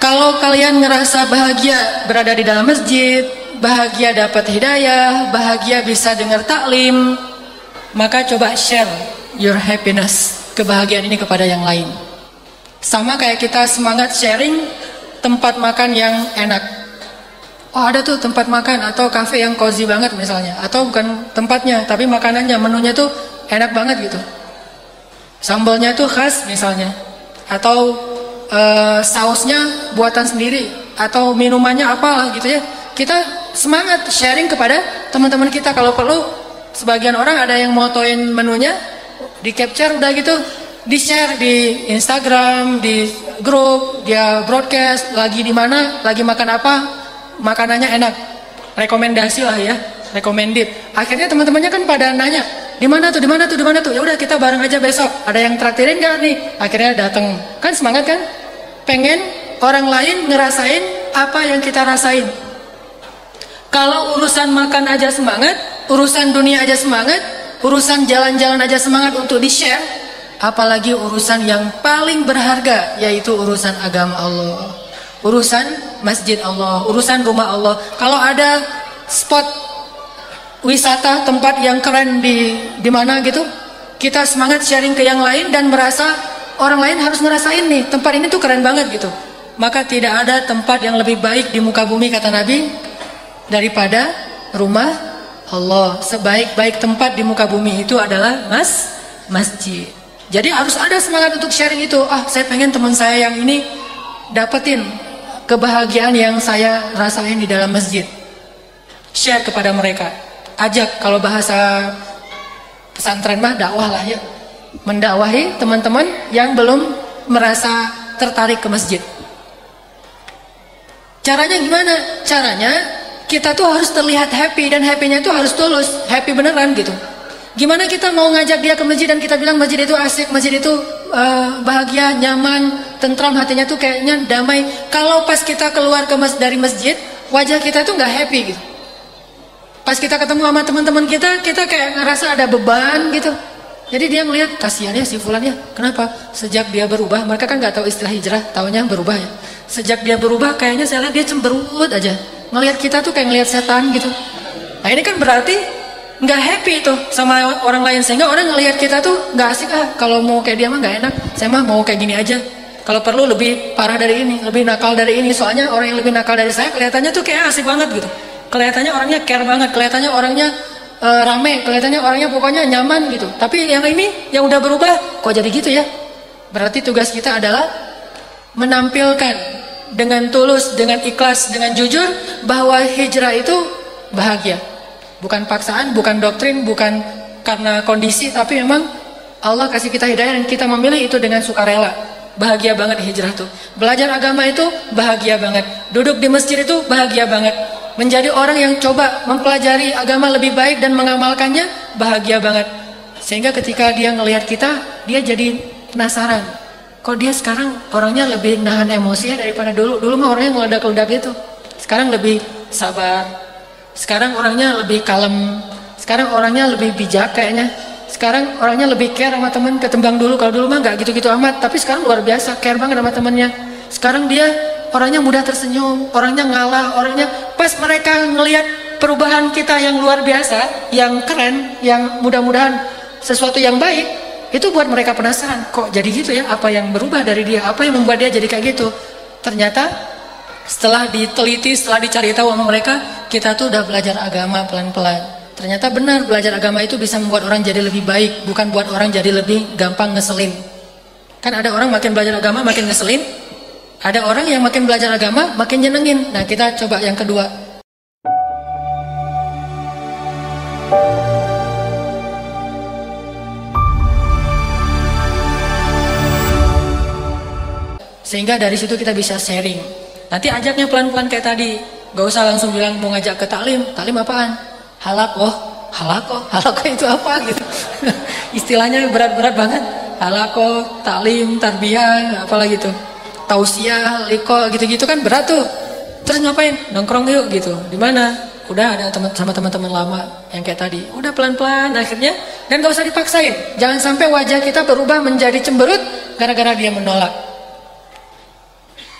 Kalau kalian ngerasa bahagia berada di dalam masjid, bahagia dapat hidayah, bahagia bisa dengar taklim, maka coba share your happiness, kebahagiaan ini kepada yang lain. Sama kayak kita semangat sharing tempat makan yang enak. Oh ada tuh tempat makan atau cafe yang cozy banget misalnya. Atau bukan tempatnya tapi makanannya, menunya tuh enak banget gitu. Sambalnya tuh khas misalnya. Atau sausnya buatan sendiri. Atau minumannya apalah gitu ya. Kita semangat sharing kepada teman-teman kita. Kalau perlu sebagian orang ada yang motoin menunya, di capture udah gitu, di share di Instagram, di grup, dia broadcast lagi di mana, lagi makan apa, makanannya enak, rekomendasi lah ya, recommended. Akhirnya teman-temannya kan pada nanya, di mana tuh, di mana tuh, di mana tuh. Ya udah kita bareng aja besok. Ada yang traktirin nggak nih? Akhirnya datang. Kan semangat kan? Pengen orang lain ngerasain apa yang kita rasain. Kalau urusan makan aja semangat, urusan dunia aja semangat, urusan jalan-jalan aja semangat untuk di-share, apalagi urusan yang paling berharga, yaitu urusan agama Allah, urusan masjid Allah, urusan rumah Allah. Kalau ada spot wisata, tempat yang keren di mana gitu, kita semangat sharing ke yang lain dan merasa orang lain harus ngerasain nih, tempat ini tuh keren banget gitu. Maka tidak ada tempat yang lebih baik di muka bumi, kata Nabi, daripada rumah Allah. Sebaik-baik tempat di muka bumi itu adalah masjid. Jadi harus ada semangat untuk sharing itu. Saya pengen teman saya yang ini dapetin kebahagiaan yang saya rasain di dalam masjid. Share kepada mereka. Ajak, kalau bahasa pesantren mah dakwah lah ya. Mendakwahi teman-teman yang belum merasa tertarik ke masjid. Caranya gimana? Caranya kita tuh harus terlihat happy, dan happy-nya tuh harus tulus, happy beneran gitu. Gimana kita mau ngajak dia ke masjid dan kita bilang masjid itu asik, masjid itu bahagia, nyaman, tentram, hatinya tuh kayaknya damai. Kalau pas kita keluar dari masjid, wajah kita tuh nggak happy gitu. Pas kita ketemu sama teman-teman kita kayak ngerasa ada beban gitu. Jadi dia ngelihat, kasihan ya si fulan ya. Kenapa? Sejak dia berubah, mereka kan nggak tahu istilah hijrah, taunya berubah ya. Sejak dia berubah, kayaknya saya lihat dia cemberut aja. Ngelihat kita tuh kayak ngelihat setan gitu. Nah ini kan berarti nggak happy tuh sama orang lain, sehingga orang ngelihat kita tuh nggak asik. Kalau mau kayak dia mah nggak enak, saya mah mau kayak gini aja. Kalau perlu lebih parah dari ini, lebih nakal dari ini. Soalnya orang yang lebih nakal dari saya kelihatannya tuh kayak asik banget gitu. Kelihatannya orangnya care banget, kelihatannya orangnya rame, kelihatannya orangnya pokoknya nyaman gitu. Tapi yang ini yang udah berubah, kok jadi gitu ya? Berarti tugas kita adalah menampilkan dengan tulus, dengan ikhlas, dengan jujur bahwa hijrah itu bahagia. Bukan paksaan, bukan doktrin, bukan karena kondisi, tapi memang Allah kasih kita hidayah dan kita memilih itu dengan sukarela. Bahagia banget hijrah tuh. Belajar agama itu bahagia banget. Duduk di masjid itu bahagia banget. Menjadi orang yang coba mempelajari agama lebih baik dan mengamalkannya bahagia banget. Sehingga ketika dia ngelihat kita, dia jadi penasaran. Kok dia sekarang orangnya lebih nahan emosinya daripada dulu. Dulu mah orangnya ngeledak-ledak gitu. Sekarang lebih sabar. Sekarang orangnya lebih kalem. Sekarang orangnya lebih bijak kayaknya. Sekarang orangnya lebih care sama temen ketimbang dulu. Kalau dulu mah nggak gitu-gitu amat. Tapi sekarang luar biasa, care banget sama temennya. Sekarang dia orangnya mudah tersenyum, orangnya ngalah, orangnya pas mereka ngelihat perubahan kita yang luar biasa, yang keren, yang mudah-mudahan sesuatu yang baik, itu buat mereka penasaran. Kok jadi gitu ya? Apa yang berubah dari dia? Apa yang membuat dia jadi kayak gitu? Ternyata setelah diteliti, setelah dicari tahu sama mereka, kita tuh udah belajar agama pelan-pelan. Ternyata benar, belajar agama itu bisa membuat orang jadi lebih baik, bukan buat orang jadi lebih gampang ngeselin. Kan ada orang makin belajar agama makin ngeselin, ada orang yang makin belajar agama makin nyenengin. Nah kita coba yang kedua. Sehingga dari situ kita bisa sharing. Nanti ajaknya pelan-pelan kayak tadi. Gak usah langsung bilang mau ngajak ke taklim. Taklim apaan? Halakoh. Halakoh itu apa gitu. Istilahnya berat-berat banget. Halakoh, taklim, tarbiyah, apalagi tuh. Tausiah, liko, gitu-gitu kan berat tuh. Terus ngapain? Nongkrong yuk gitu. Di mana? Udah ada sama teman-teman lama yang kayak tadi. Udah pelan-pelan akhirnya. Dan gak usah dipaksain. Jangan sampai wajah kita berubah menjadi cemberut gara-gara dia menolak.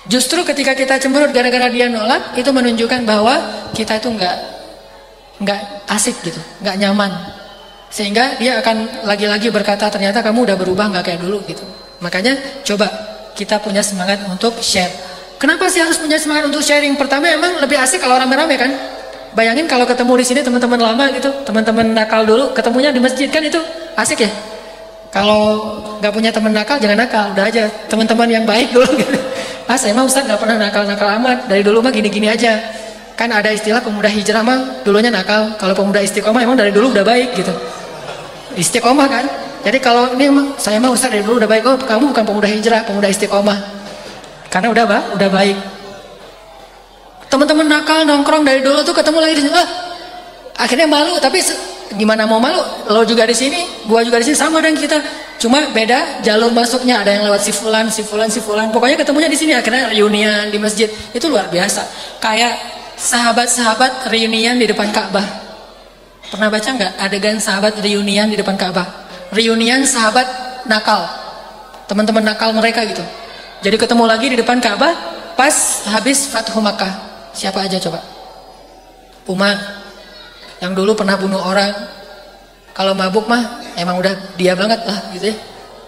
Justru ketika kita cemberut gara-gara dia nolak, itu menunjukkan bahwa kita itu nggak asik gitu, nggak nyaman. Sehingga dia akan lagi-lagi berkata, ternyata kamu udah berubah nggak kayak dulu gitu. Makanya coba kita punya semangat untuk share. Kenapa sih harus punya semangat untuk sharing? Pertama emang lebih asik kalau rame-rame kan. Bayangin kalau ketemu di sini teman-teman lama gitu, teman-teman nakal dulu, ketemunya di masjid kan itu asik ya. Kalau nggak punya teman nakal jangan nakal, udah aja teman-teman yang baik dulu gitu. Saya mah Ustaz nggak pernah nakal-nakal amat, dari dulu mah gini-gini aja. Kan ada istilah pemuda hijrah mah dulunya nakal, kalau pemuda istiqomah emang dari dulu udah baik gitu. Istiqomah kan. Jadi kalau ini emang saya mah Ustaz dari dulu udah baik. Oh kamu bukan pemuda hijrah, pemuda istiqomah. Karena udah baik. Teman-teman nakal nongkrong dari dulu tuh ketemu lagi di sini, akhirnya malu. Tapi gimana mau malu? Lo juga di sini, gua juga di sini, sama dengan kita. Cuma beda jalur masuknya, ada yang lewat si fulan. Pokoknya ketemunya di sini, akhirnya reunian di masjid. Itu luar biasa. Kayak sahabat-sahabat reunian di depan Ka'bah. Pernah baca nggak adegan sahabat reunian di depan Ka'bah? Reunian sahabat nakal, teman-teman nakal mereka gitu. Jadi ketemu lagi di depan Ka'bah pas habis Fathu Makkah. Siapa aja coba? Umar, yang dulu pernah bunuh orang. Kalau mabuk mah emang udah dia banget lah gitu ya.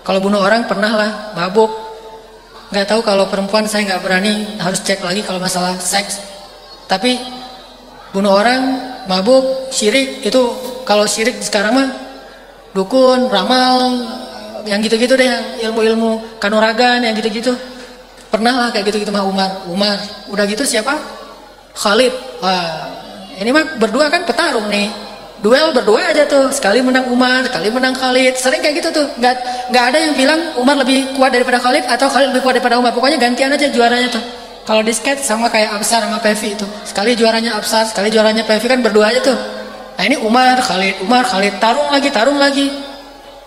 Kalau bunuh orang pernah lah, mabuk. Nggak tahu kalau perempuan saya nggak berani, harus cek lagi kalau masalah seks. Tapi bunuh orang, mabuk, syirik itu, kalau syirik sekarang mah dukun, ramal, yang gitu-gitu deh, yang ilmu-ilmu kanuragan, yang gitu-gitu. Pernah lah kayak gitu-gitu mah Umar. Udah gitu siapa? Khalid. Wah, ini mah berdua kan petarung nih. Duel berdua aja tuh. Sekali menang Umar, sekali menang Khalid. Sering kayak gitu tuh. Nggak ada yang bilang Umar lebih kuat daripada Khalid atau Khalid lebih kuat daripada Umar. Pokoknya gantian aja juaranya tuh. Kalau di skate sama kayak Absar sama Pevi itu. Sekali juaranya Absar, sekali juaranya Pevi, kan berdua aja tuh. Nah ini Umar, Khalid, tarung lagi.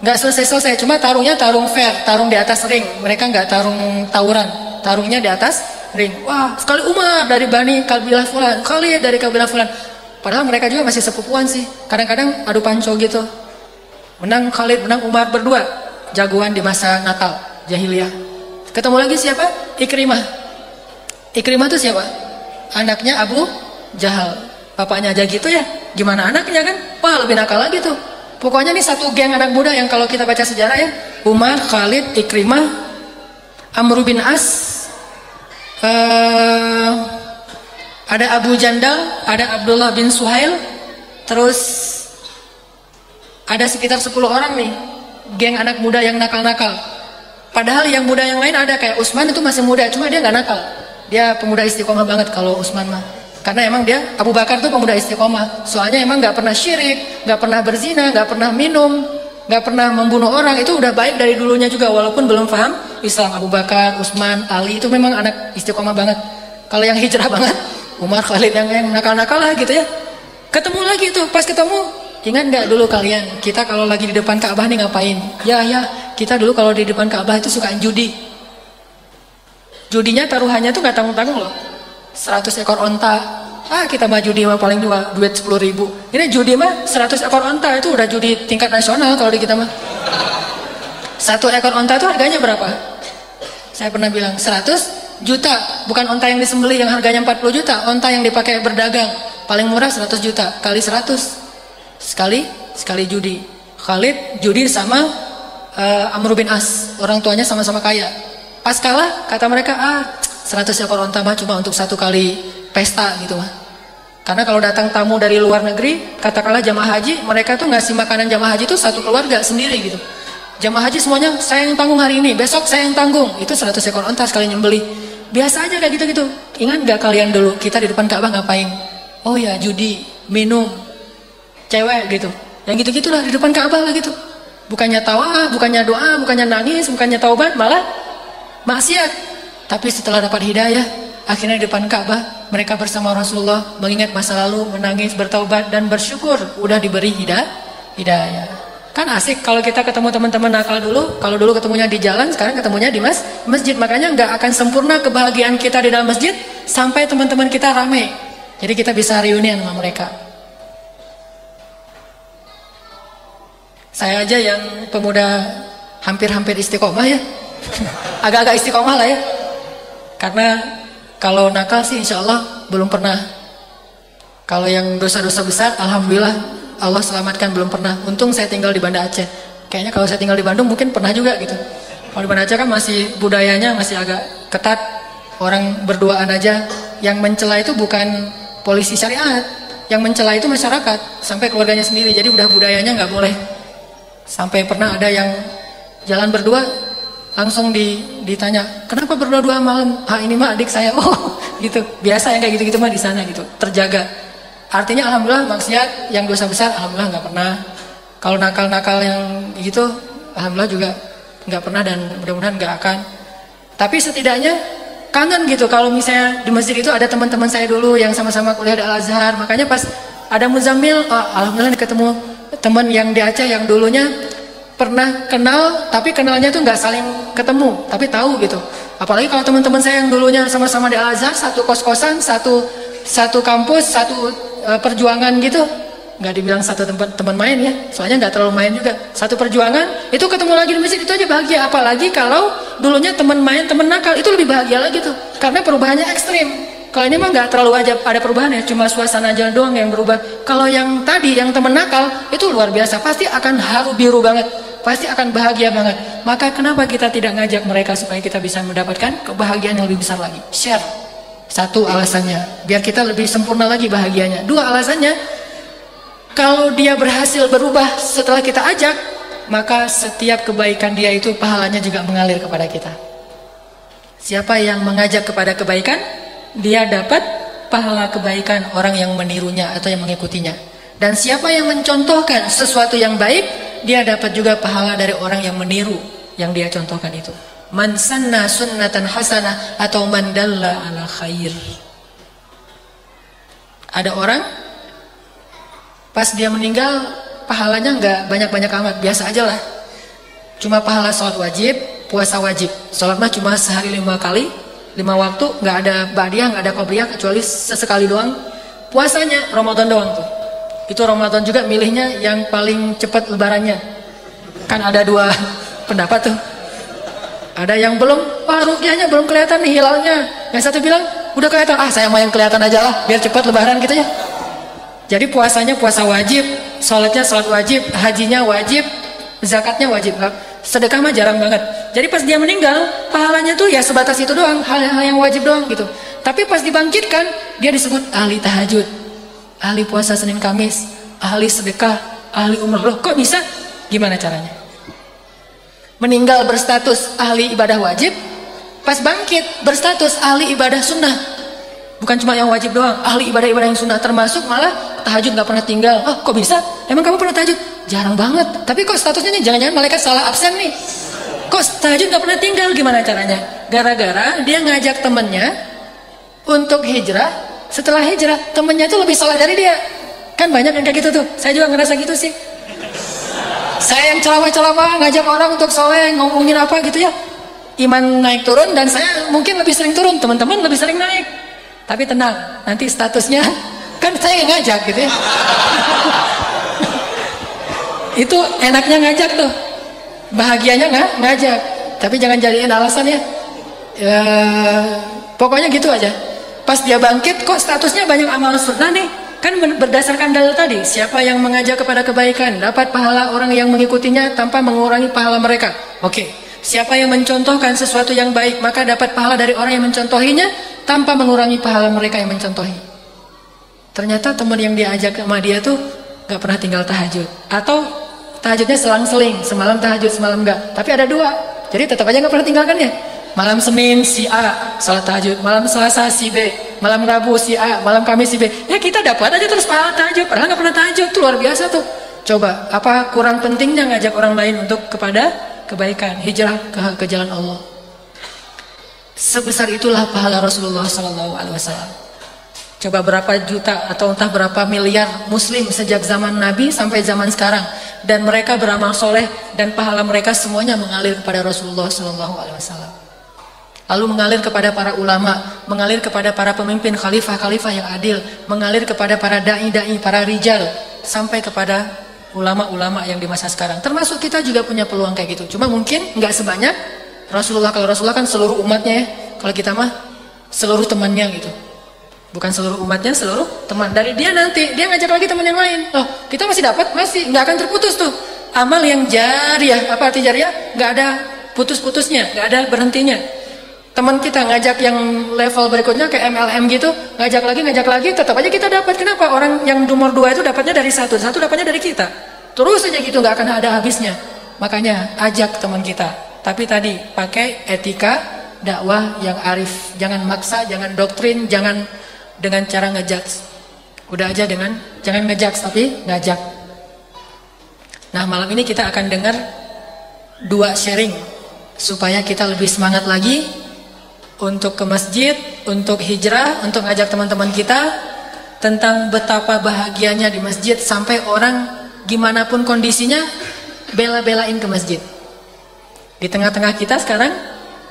Nggak selesai, cuma tarungnya tarung fair, tarung di atas ring. Mereka nggak tarung tawuran, tarungnya di atas ring. Wah, sekali Umar dari Bani kabilah fulan, Khalid dari kabilah fulan. Padahal mereka juga masih sepupuan sih. Kadang-kadang adu panco gitu. Menang Khalid, menang Umar, berdua. Jagoan di masa Natal, jahiliyah. Ketemu lagi siapa? Ikrimah. Ikrimah itu siapa? Anaknya Abu Jahal. Bapaknya aja gitu ya, gimana anaknya kan? Wah, lebih nakal lagi tuh. Pokoknya nih satu geng anak muda yang kalau kita baca sejarah ya, Umar, Khalid, Ikrimah, Amr bin As, ada Abu Jandal, ada Abdullah bin Suhail, terus ada sekitar 10 orang nih, geng anak muda yang nakal-nakal. Padahal yang muda yang lain ada, kayak Utsman itu masih muda, cuma dia nggak nakal. Dia pemuda istiqomah banget kalau Utsman mah. Karena emang dia, Abu Bakar tuh pemuda istiqomah. Soalnya emang gak pernah syirik, gak pernah berzina, gak pernah minum, gak pernah membunuh orang. Itu udah baik dari dulunya juga, walaupun belum paham Islam. Abu Bakar, Utsman, Ali itu memang anak istiqomah banget. Kalau yang hijrah banget, Umar, Khalid yang nakal-nakal lah gitu ya. Ketemu lagi tuh, pas ketemu, ingat gak dulu kalian, kita kalau lagi di depan Ka'bah nih ngapain? Ya, kita dulu kalau di depan Ka'bah itu suka judi. Judinya taruhannya tuh gak tanggung-tanggung loh. 100 ekor onta. Kita mah judi mah paling juga duit 10.000. Ini judi mah 100 ekor onta itu udah judi tingkat nasional kalau di kita mah. 1 ekor onta itu harganya berapa? Saya pernah bilang 100 juta. Bukan onta yang disembelih yang harganya 40 juta. Onta yang dipakai berdagang. Paling murah 100 juta. Kali 100. Sekali judi. Khalid judi sama Amr bin As. Orang tuanya sama-sama kaya. Pas kalah kata mereka 100 ekor onta mah cuma untuk 1 kali pesta gitu mah. Karena kalau datang tamu dari luar negeri, katakanlah jamaah haji, mereka tuh ngasih makanan jamaah haji tuh satu keluarga sendiri gitu. Jamaah haji semuanya saya yang tanggung hari ini, besok saya yang tanggung. Itu 100 ekor onta sekali nyembelih. Biasa aja kayak gitu-gitu. Ingat gak kalian dulu kita di depan Ka'bah ngapain? Oh ya, judi, minum, cewek gitu. Yang gitu-gitulah di depan Ka'bah lah gitu. Bukannya tawa, bukannya doa, bukannya nangis, bukannya taubat, malah maksiat. Tapi setelah dapat hidayah, akhirnya di depan Ka'bah mereka bersama Rasulullah mengingat masa lalu, menangis, bertaubat dan bersyukur udah diberi hidayah. Kan asik kalau kita ketemu teman-teman nakal dulu. Kalau dulu ketemunya di jalan, sekarang ketemunya di masjid. Makanya nggak akan sempurna kebahagiaan kita di dalam masjid sampai teman-teman kita rame. Jadi kita bisa reunian sama mereka. Saya aja yang pemuda hampir-hampir istiqomah ya. Agak-agak istiqomah lah ya. Karena kalau nakal sih insya Allah belum pernah. Kalau yang dosa-dosa besar, alhamdulillah Allah selamatkan belum pernah. Untung saya tinggal di Banda Aceh. Kayaknya kalau saya tinggal di Bandung mungkin pernah juga gitu. Kalau di Banda Aceh kan masih budayanya masih agak ketat. Orang berduaan aja. Yang mencela itu bukan polisi syariat. Yang mencela itu masyarakat. Sampai keluarganya sendiri. Jadi udah budayanya nggak boleh. Sampai pernah ada yang jalan berdua, langsung ditanya, kenapa berdua-dua malam? Ini mah adik saya. Oh gitu. Biasa yang kayak gitu-gitu mah di sana gitu. Terjaga. Artinya alhamdulillah maksiat yang dosa besar alhamdulillah nggak pernah. Kalau nakal-nakal yang gitu alhamdulillah juga nggak pernah dan mudah-mudahan nggak akan. Tapi setidaknya kangen gitu kalau misalnya di masjid itu ada teman-teman saya dulu yang sama-sama kuliah di Al-Azhar. Makanya pas ada Muzammil, alhamdulillah ketemu teman yang di Aceh yang dulunya pernah kenal, tapi kenalnya tuh nggak saling ketemu, tapi tahu gitu. Apalagi kalau teman-teman saya yang dulunya sama-sama di Al-Azhar, satu kos-kosan, satu kampus, satu perjuangan gitu. Nggak dibilang satu tempat teman main ya, soalnya nggak terlalu main juga. Satu perjuangan, itu ketemu lagi di masjid itu aja bahagia. Apalagi kalau dulunya teman main, teman nakal, itu lebih bahagia lagi tuh. Karena perubahannya ekstrim. Kalau ini mah nggak terlalu aja ada perubahan ya, cuma suasana jalan doang yang berubah. Kalau yang tadi, yang teman nakal, itu luar biasa. Pasti akan haru biru banget. Pasti akan bahagia banget. Maka kenapa kita tidak ngajak mereka supaya kita bisa mendapatkan kebahagiaan yang lebih besar lagi? Share. Satu alasannya, biar kita lebih sempurna lagi bahagianya. Dua alasannya, kalau dia berhasil berubah setelah kita ajak, maka setiap kebaikan dia itu pahalanya juga mengalir kepada kita. Siapa yang mengajak kepada kebaikan, dia dapat pahala kebaikan orang yang menirunya atau yang mengikutinya. Dan siapa yang mencontohkan sesuatu yang baik, dia dapat juga pahala dari orang yang meniru yang dia contohkan itu. Man sanna sunnatan hasanah atau man dalla ala khair. Ada orang pas dia meninggal pahalanya nggak banyak-banyak amat, biasa aja lah. Cuma pahala sholat wajib, puasa wajib. Sholat mah cuma sehari 5 kali, 5 waktu, nggak ada ba'diyah, nggak ada qobliyah, kecuali sesekali doang. Puasanya Ramadan doang tuh. Itu Ramadan juga milihnya yang paling cepat lebarannya. Kan ada 2 pendapat tuh. Ada yang belum, wah ruqyahnya belum kelihatan nih hilalnya. Yang satu bilang, udah kelihatan, saya mau yang kelihatan aja lah, biar cepat lebaran gitu ya. Jadi puasanya puasa wajib, sholatnya sholat wajib, hajinya wajib, zakatnya wajib. Sedekah mah jarang banget. Jadi pas dia meninggal, pahalanya tuh ya sebatas itu doang, hal-hal yang wajib doang gitu. Tapi pas dibangkitkan, dia disebut ahli tahajud, ahli puasa Senin Kamis, ahli sedekah, ahli umroh. Loh, kok bisa? Gimana caranya? Meninggal berstatus ahli ibadah wajib, pas bangkit berstatus ahli ibadah sunnah. Bukan cuma yang wajib doang, ahli ibadah-ibadah yang sunnah, termasuk malah tahajud nggak pernah tinggal. Oh, kok bisa? Emang kamu pernah tahajud? Jarang banget. Tapi kok statusnya nih, jangan-jangan malaikat salah absen nih. Kok tahajud nggak pernah tinggal? Gimana caranya? Gara-gara dia ngajak temennya untuk hijrah. Setelah hijrah, temennya itu lebih soleh dari dia. Kan banyak yang kayak gitu tuh. Saya juga ngerasa gitu sih. Saya yang ceramah-ceramah ngajak orang untuk soleh, ngomongin apa gitu ya, iman naik turun, dan saya mungkin lebih sering turun, teman-teman lebih sering naik. Tapi tenang, nanti statusnya kan saya yang ngajak gitu ya. Itu enaknya ngajak tuh, bahagianya ngajak. Tapi jangan jadiin alasan ya. Pokoknya gitu aja. Pas dia bangkit, kok statusnya banyak amal sunnah nih? Kan berdasarkan dalil tadi, siapa yang mengajak kepada kebaikan dapat pahala orang yang mengikutinya tanpa mengurangi pahala mereka. Oke. Siapa yang mencontohkan sesuatu yang baik, maka dapat pahala dari orang yang mencontohinya tanpa mengurangi pahala mereka yang mencontohi. Ternyata teman yang diajak sama dia tuh gak pernah tinggal tahajud, atau tahajudnya selang-seling, semalam tahajud semalam enggak. Tapi ada 2, jadi tetap aja gak pernah tinggalkan ya. Malam Senin si A salat tahajud, malam Selasa si B, malam Rabu si A, malam Kamis si B. Ya kita dapat aja terus pahala tahajud, padahal gak pernah tahajud. Itu luar biasa tuh. Coba, apa kurang pentingnya ngajak orang lain untuk kepada kebaikan, hijrah ke jalan Allah. Sebesar itulah pahala Rasulullah SAW. Coba berapa juta atau entah berapa miliar muslim sejak zaman Nabi sampai zaman sekarang, dan mereka beramal soleh dan pahala mereka semuanya mengalir kepada Rasulullah SAW. Lalu mengalir kepada para ulama, mengalir kepada para pemimpin khalifah-khalifah yang adil, mengalir kepada para dai-dai, para rijal, sampai kepada ulama-ulama yang di masa sekarang. Termasuk kita juga punya peluang kayak gitu. Cuma mungkin nggak sebanyak Rasulullah. Kalau Rasulullah kan seluruh umatnya ya. Kalau kita mah seluruh temannya gitu. Bukan seluruh umatnya, seluruh teman. Dari dia nanti, dia ngajak lagi teman yang lain. Loh, kita masih dapat, masih nggak akan terputus tuh. Amal yang jariah, apa arti jariah? Nggak ada putus-putusnya, nggak ada berhentinya. Teman kita ngajak yang level berikutnya ke MLM gitu, ngajak lagi, tetap aja kita dapat. Kenapa? Orang yang nomor 2 itu dapatnya dari satu dapatnya dari kita. Terus aja gitu, nggak akan ada habisnya. Makanya ajak teman kita. Tapi tadi pakai etika dakwah yang arif. Jangan maksa, jangan doktrin, jangan dengan cara ngejudge. Udah aja dengan jangan ngejudge tapi ngajak. Nah, malam ini kita akan dengar 2 sharing supaya kita lebih semangat lagi untuk ke masjid, untuk hijrah, untuk ngajak teman-teman kita tentang betapa bahagianya di masjid, sampai orang gimana pun kondisinya bela-belain ke masjid. Di tengah-tengah kita sekarang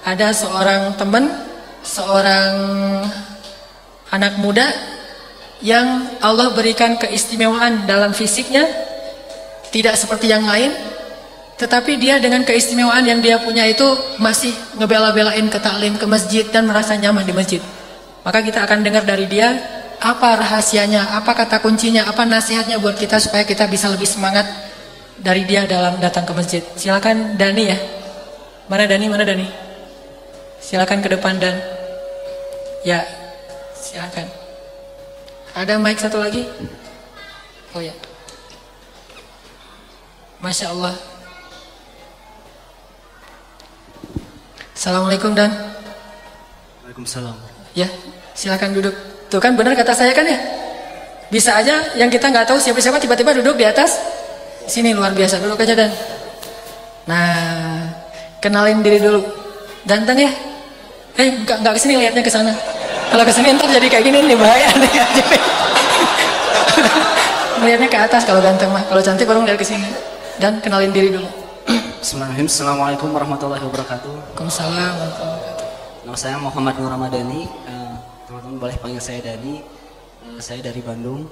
ada seorang teman, seorang anak muda yang Allah berikan keistimewaan dalam fisiknya, tidak seperti yang lain. Tetapi dia dengan keistimewaan yang dia punya itu masih ngebela-belain ke taklim, ke masjid, dan merasa nyaman di masjid. Maka kita akan dengar dari dia apa rahasianya, apa kata kuncinya, apa nasihatnya buat kita supaya kita bisa lebih semangat dari dia dalam datang ke masjid. Silakan Dani ya. Mana Dani? Silakan ke depan Dan. Ya, silakan. Ada mic satu lagi? Oh ya. Masya Allah. Assalamualaikum Dan. Waalaikumsalam. Ya, silakan duduk. Tuh kan benar kata saya kan ya? Bisa aja yang kita nggak tahu siapa-siapa tiba-tiba duduk di atas sini, luar biasa. Duduk aja Dan. Nah, kenalin diri dulu. Ganteng ya? Nggak kesini, lihatnya ke sana. Kalau kesini ntar jadi kayak gini nih, bahaya nih. Melihatnya ke atas kalau ganteng mah. Kalau cantik baru ngeliat ke sini. Dan kenalin diri dulu. Bismillahirrahmanirrahim. Assalamualaikum warahmatullahi wabarakatuh. Waalaikumsalam warahmatullahi wabarakatuh. Nama saya Muhammad Nur Ramadhani. Teman-teman boleh panggil saya Dani. Saya dari Bandung.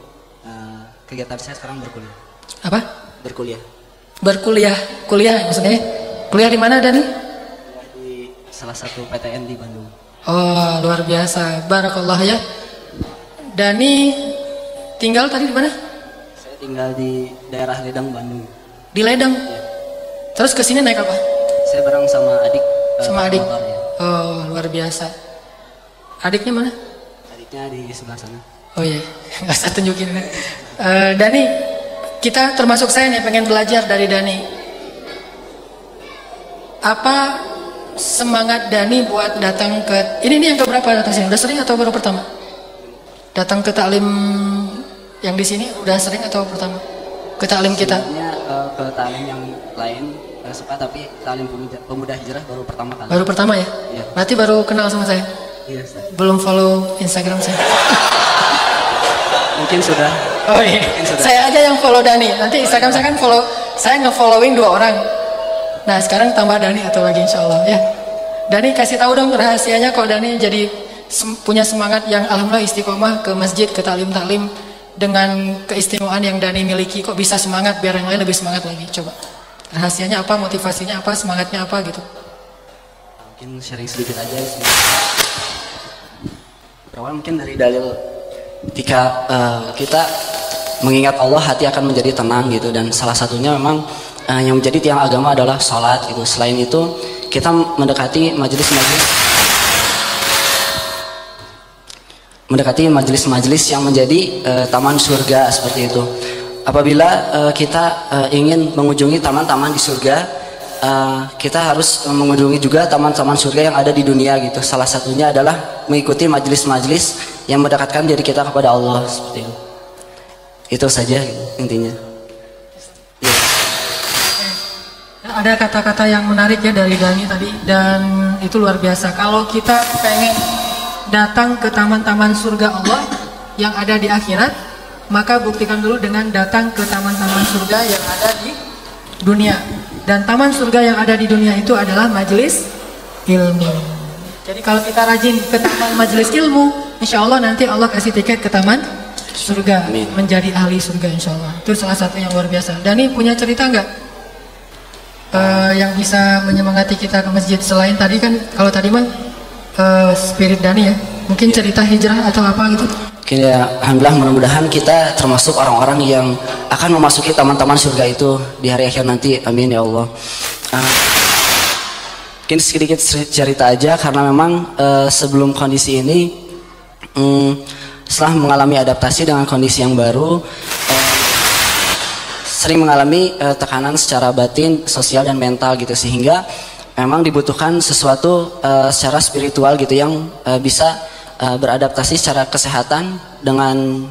Kegiatan saya sekarang berkuliah. Apa? Berkuliah. Berkuliah. Kuliah maksudnya? Kuliah di mana Dani? Di salah satu PTN di Bandung. Oh, luar biasa. Barakallah ya. Dani tinggal tadi di mana? Saya tinggal di daerah Ledang, Bandung. Di Ledang. Ya. Terus ke sini naik apa? Saya bareng sama adik. Sama adik. Motor, ya. Oh, luar biasa. Adiknya mana? Adiknya di sebelah sana. Oh iya, nggak usah tunjukin. Dani, kita termasuk saya nih pengen belajar dari Dani. Apa semangat Dani buat datang ke ini nih yang keberapa datang sini? Udah sering atau baru pertama? Datang ke taklim yang di sini udah sering atau pertama? Ke taklim kita? Sebenarnya ke taklim yang lain suka, tapi taklim pemuda hijrah baru pertama kali. Baru pertama ya? Iya. Berarti baru kenal sama saya? Iya, Ustaz. Belum follow Instagram saya? Mungkin sudah. Oh iya, saya aja yang follow Dani. Nanti Instagram saya kan follow, saya nge-following 2 orang. Nah sekarang tambah Dani atau lagi insya Allah ya. Dani kasih tahu dong rahasianya kok Dani jadi punya semangat yang alhamdulillah istiqomah ke masjid, ke taklim dengan keistimewaan yang Dani miliki. Kok bisa semangat biar yang lain lebih semangat lagi? Coba rahasianya apa, motivasinya apa, semangatnya apa gitu. Mungkin sharing sedikit aja sih. Awal mungkin dari dalil ketika kita mengingat Allah, hati akan menjadi tenang gitu, dan salah satunya memang yang menjadi tiang agama adalah sholat gitu. Selain itu kita mendekati majelis-majelis yang menjadi taman surga seperti itu. Apabila kita ingin mengunjungi taman-taman di surga, kita harus mengunjungi juga taman-taman surga yang ada di dunia gitu. Salah satunya adalah mengikuti majelis-majelis yang mendekatkan diri kita kepada Allah seperti itu. Itu saja gitu, intinya. Ya. Ada kata-kata yang menarik ya dari Dani tadi, dan itu luar biasa. Kalau kita pengen datang ke taman-taman surga Allah yang ada di akhirat, maka buktikan dulu dengan datang ke taman-taman surga yang ada di dunia. Dan taman surga yang ada di dunia itu adalah majelis ilmu. Jadi kalau kita rajin ke taman majelis ilmu, insya Allah nanti Allah kasih tiket ke taman surga. Amin. Menjadi ahli surga insya Allah. Itu salah satu yang luar biasa. Dani punya cerita nggak yang bisa menyemangati kita ke masjid? Selain tadi kan, kalau tadi mah spirit Dani ya, mungkin cerita hijrah atau apa gitu. Oke, ya, alhamdulillah, mudah-mudahan kita termasuk orang-orang yang akan memasuki taman-taman surga itu di hari akhir nanti. Amin ya Allah. Mungkin sedikit cerita aja, karena memang sebelum kondisi ini, setelah mengalami adaptasi dengan kondisi yang baru, sering mengalami tekanan secara batin, sosial dan mental gitu, sehingga memang dibutuhkan sesuatu secara spiritual gitu yang bisa beradaptasi secara kesehatan dengan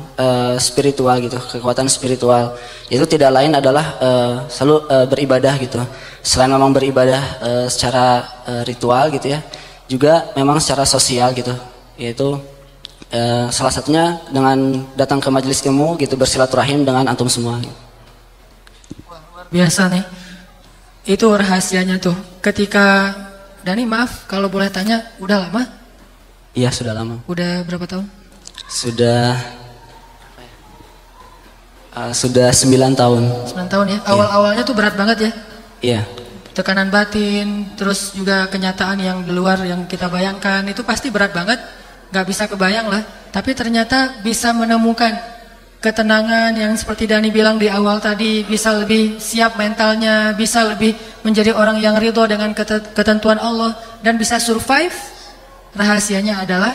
spiritual gitu, kekuatan spiritual. Itu tidak lain adalah selalu beribadah gitu. Selain memang beribadah secara ritual gitu ya, juga memang secara sosial gitu, yaitu salah satunya dengan datang ke majelis ilmu gitu, bersilaturahim dengan antum semua gitu. Wah, luar biasa nih. Itu rahasianya tuh. Ketika Dani, maaf kalau boleh tanya, udah lama? Iya, sudah lama. Udah berapa tahun? Sudah 9 tahun. 9 tahun ya. Awal-awalnya tuh berat banget ya. Iya. Tekanan batin, terus juga kenyataan yang di luar yang kita bayangkan itu pasti berat banget. Gak bisa kebayang lah. Tapi ternyata bisa menemukan ketenangan yang seperti Dani bilang di awal tadi, bisa lebih siap mentalnya, bisa lebih menjadi orang yang ridho dengan ketentuan Allah, dan bisa survive. Rahasianya adalah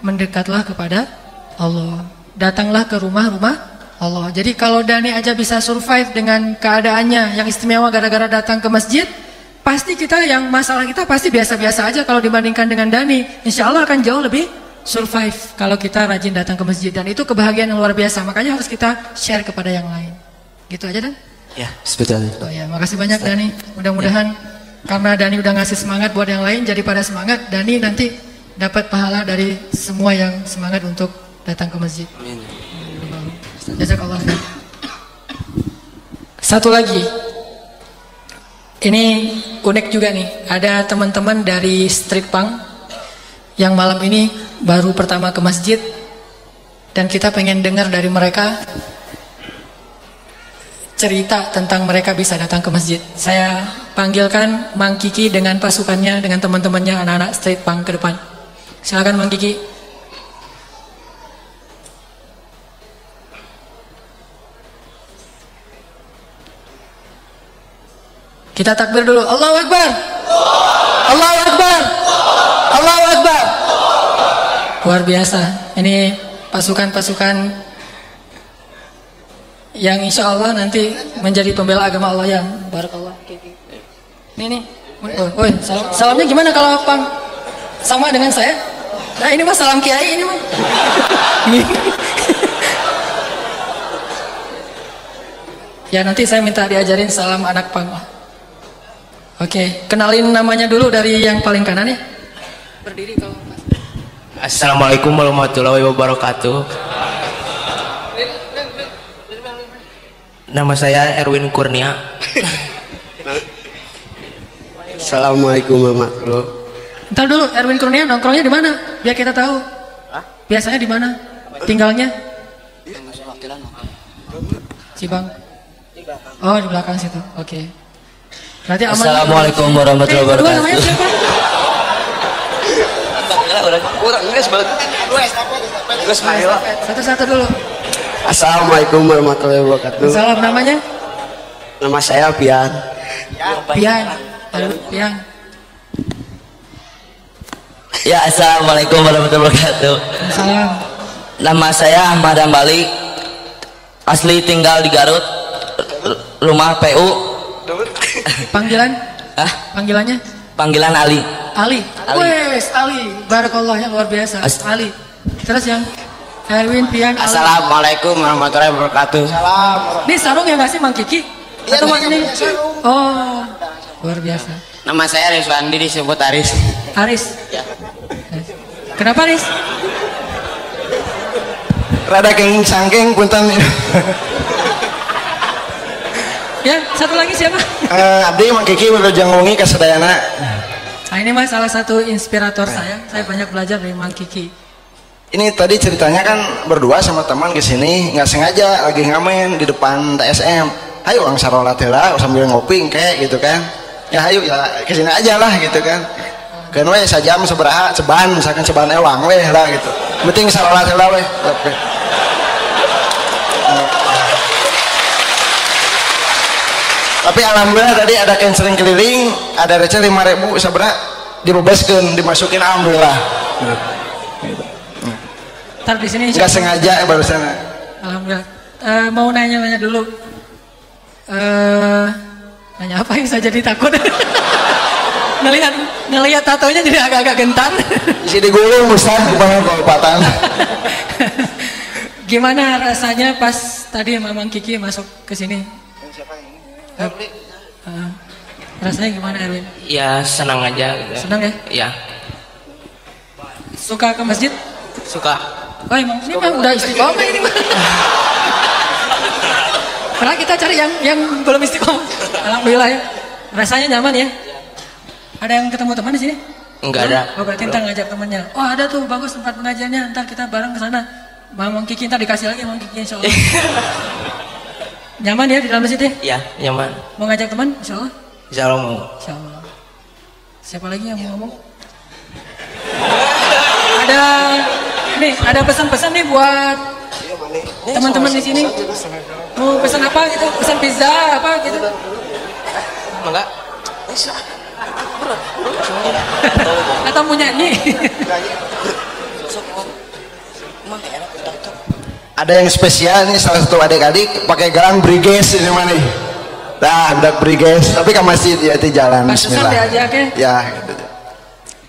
mendekatlah kepada Allah, datanglah ke rumah-rumah Allah. Jadi kalau Dani aja bisa survive dengan keadaannya yang istimewa gara-gara datang ke masjid, pasti kita yang masalah kita pasti biasa-biasa aja kalau dibandingkan dengan Dani. Insya Allah akan jauh lebih survive kalau kita rajin datang ke masjid, dan itu kebahagiaan yang luar biasa. Makanya harus kita share kepada yang lain. Gitu aja, Dan? Ya, sebetulnya. Oh ya, makasih banyak Dani. Mudah-mudahan karena Dani udah ngasih semangat buat yang lain, jadi pada semangat. Dani nanti dapat pahala dari semua yang semangat untuk datang ke masjid. Amin. Jazakallah. Satu lagi. Ini unik juga nih. Ada teman-teman dari Street Punk yang malam ini baru pertama ke masjid, dan kita pengen dengar dari mereka cerita tentang mereka bisa datang ke masjid. Saya panggilkan Mang Kiki dengan pasukannya, dengan teman-temannya anak-anak Street Punk ke depan. Silakan Mang Kiki. Kita takbir dulu. Allahu Akbar. Allahu Akbar. Allahu Akbar. Luar biasa. Ini pasukan-pasukan yang insya Allah nanti menjadi pembela agama Allah yang barakallah. Ini. Oh, salamnya gimana kalau Pang sama dengan saya? Nah ini mah salam kiai ini mah. Ya nanti saya minta diajarin salam anak Pang. Oke, kenalin namanya dulu dari yang paling kanan ya. Berdiri kalau. Assalamualaikum warahmatullahi wabarakatuh. Nama saya Erwin Kurnia. Assalamualaikum warahmatullahi. Ntar dulu, Erwin Kurnia nongkrongnya di mana? Biar kita tahu. Biasanya di mana? Tinggalnya? Cibang. Oh di belakang situ. Oke. Berarti aman. Assalamualaikum warahmatullahi wabarakatuh. Namanya siapa? Satu-satu dulu. Assalamualaikum warahmatullahi wabarakatuh. Salam, namanya? Nama saya Pian. Pian. Pian. Ya, assalamualaikum warahmatullahi wabarakatuh. Salam. Nama saya Ahmad Ambali. Asli tinggal di Garut. Rumah PU. Panggilan? Panggilannya? Panggilan Ali. Ali. Wes, Ali. Barakallah yang luar biasa. Ali. Terus yang Erwin, Pian, Ali. Assalamualaikum warahmatullahi wabarakatuh. Ini sarung yang ngasih Mang Kiki? Atau Mang ini? Oh, luar biasa. Nama saya Rizwandi, disebut Aris. Aris. Ya. Kenapa Aris? Rada kenging sangking punten. Ya, satu lagi siapa? Abdi Mang Kiki wilujeng wengi ka sadayana. Nah, ini mah salah satu inspirator saya. Saya banyak belajar dari Mang Kiki. Ini tadi ceritanya kan berdua sama teman ke sini, nggak sengaja lagi ngamen di depan TSM. Ayo orang sarolat heula sambil ngopi kayak gitu kan. Ya ayo ya ke sini aja lah gitu kan. Kan we sajam sabaraha ceban, misalkan ceban ewang we lah gitu. Penting sarolat heula we. Oke. Tapi alhamdulillah tadi ada canceling keliling, ada receh 5.000 sabaraha dibebaskeun, dimasukin alhamdulillah. Ntar di sini Nggak sengaja barusan. alhamdulillah. Mau nanya-nanya dulu. Nanya apa yang saya jadi takut? ngelihat tatonya jadi agak-agak gentar. Isi digulung Ustaz kebanyakan keopatan. Gimana rasanya pas tadi Mamang Kiki masuk ke sini? Rasanya gimana Erwin? Ya senang aja gitu. Senang ya? Ya, Suka ke masjid? suka. Oh emang ini mah udah istiqomah ini mah. Karena kita cari yang belum istiqomah. Alhamdulillah ya. Rasanya nyaman ya. Ada yang ketemu teman di sini? Enggak ada. Oh berarti ntar ngajak temannya. Oh ada tuh bagus tempat pengajiannya. Ntar kita bareng ke sana. Mamang Kiki ntar dikasih lagi Mamang Kiki insya Allah. Nyaman ya di dalam masjid ya? Ya, nyaman. Mau ngajak teman? Insya Allah. Insya Allah mau. Insya Allah. Siapa lagi yang mau ngomong? Ada nih, ada pesan-pesan nih buat teman-teman di sini. Mau pesan apa gitu? Pesan pizza apa gitu? Enggak. Atau mau nyanyi? Ada yang spesial nih, salah satu adik-adik pakai gelang briges ini mana nih? Nah, budak briges, tapi ke masjid ya di jalan. Pantesan Bismillah. diajak ya. Ya, gitu.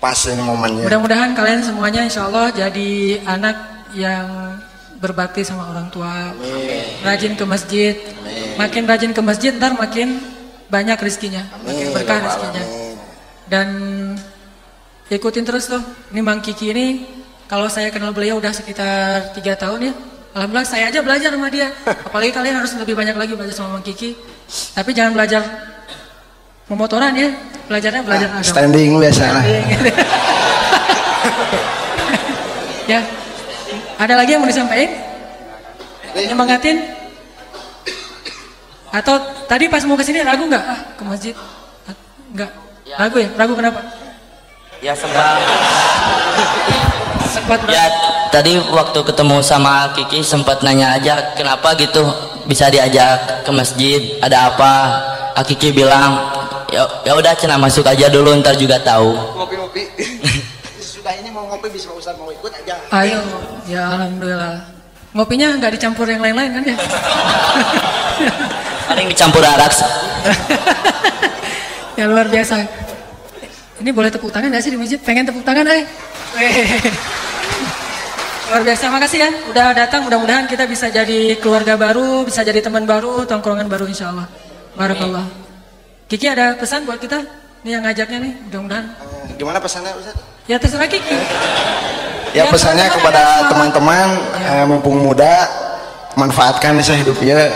Pas ini momennya. Mudah-mudahan kalian semuanya insya Allah jadi anak yang berbakti sama orang tua, rajin ke masjid. Makin rajin ke masjid, ntar makin banyak rezekinya, makin berkah rezekinya. Dan ikutin terus tuh. Ini Bang Kiki ini, kalau saya kenal beliau udah sekitar 3 tahun ya. Alhamdulillah saya aja belajar sama dia. Apalagi kalian harus lebih banyak lagi belajar sama Bang Kiki. Tapi jangan belajar pemotoran ya, belajarnya belajar agama. Standing biasa lah. Ya, ada lagi yang mau disampaikan? Nyemangatin? Atau tadi pas mau kesini ragu nggak? Ah, ke masjid? Nggak? Ragu ya? Ragu kenapa? Ya sempat. Sempat Ya tadi waktu ketemu sama Kiki sempat nanya aja kenapa gitu bisa diajak ke masjid, ada apa? Kiki bilang ya udah cenah masuk aja dulu ntar juga tahu. Ngopi-ngopi. Sudah ini mau ngopi bisa Ustaz mau ikut aja. Ayo, ya alhamdulillah. Ngopinya nggak dicampur yang lain-lain kan ya? Paling dicampur arak. Ya luar biasa. Ini boleh tepuk tangan nggak sih di masjid? Pengen tepuk tangan, Luar biasa, makasih ya udah datang. Mudah-mudahan kita bisa jadi keluarga baru, bisa jadi teman baru, tongkrongan baru insya Allah. Barakallah. Kiki ada pesan buat kita? Nih yang ngajaknya nih, mudah-mudahan. Gimana pesannya Ustaz? Ya terserah Kiki. Ya pesannya kepada teman-teman mumpung muda, manfaatkan sisa hidupnya,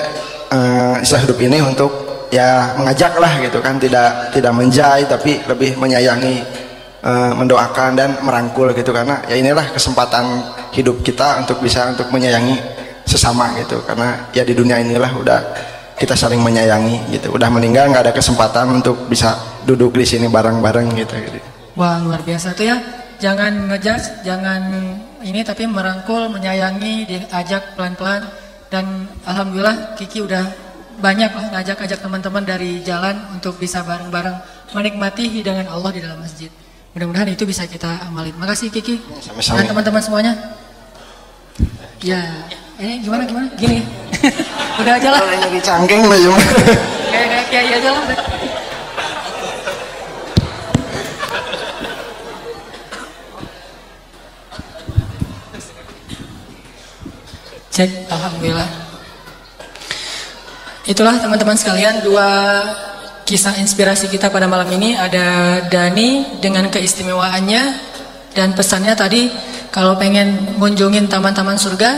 sisa hidup ini untuk ya mengajak lah gitu kan, tidak menjai tapi lebih menyayangi, mendoakan dan merangkul gitu, karena ya inilah kesempatan hidup kita untuk bisa untuk menyayangi sesama gitu, karena ya di dunia inilah udah kita saling menyayangi gitu, udah meninggal nggak ada kesempatan untuk bisa duduk di sini bareng-bareng gitu. Wah luar biasa tuh ya. Jangan ngejudge, jangan ini, tapi merangkul, menyayangi, diajak pelan-pelan. Dan alhamdulillah Kiki udah banyak lah ngajak-ajak teman-teman dari jalan untuk bisa bareng-bareng menikmati hidangan Allah di dalam masjid. Mudah-mudahan itu bisa kita amalin. Makasih Kiki. Sama-sama. Dan teman-teman semuanya. Ya, ini gimana? Gini. Udah aja lah. Kalau nyari cangkeng lah ya. Kayak aja lah. Cek, alhamdulillah. Itulah teman-teman sekalian, 2 kisah inspirasi kita pada malam ini. Ada Dani dengan keistimewaannya dan pesannya tadi, kalau pengen kunjungin taman-taman surga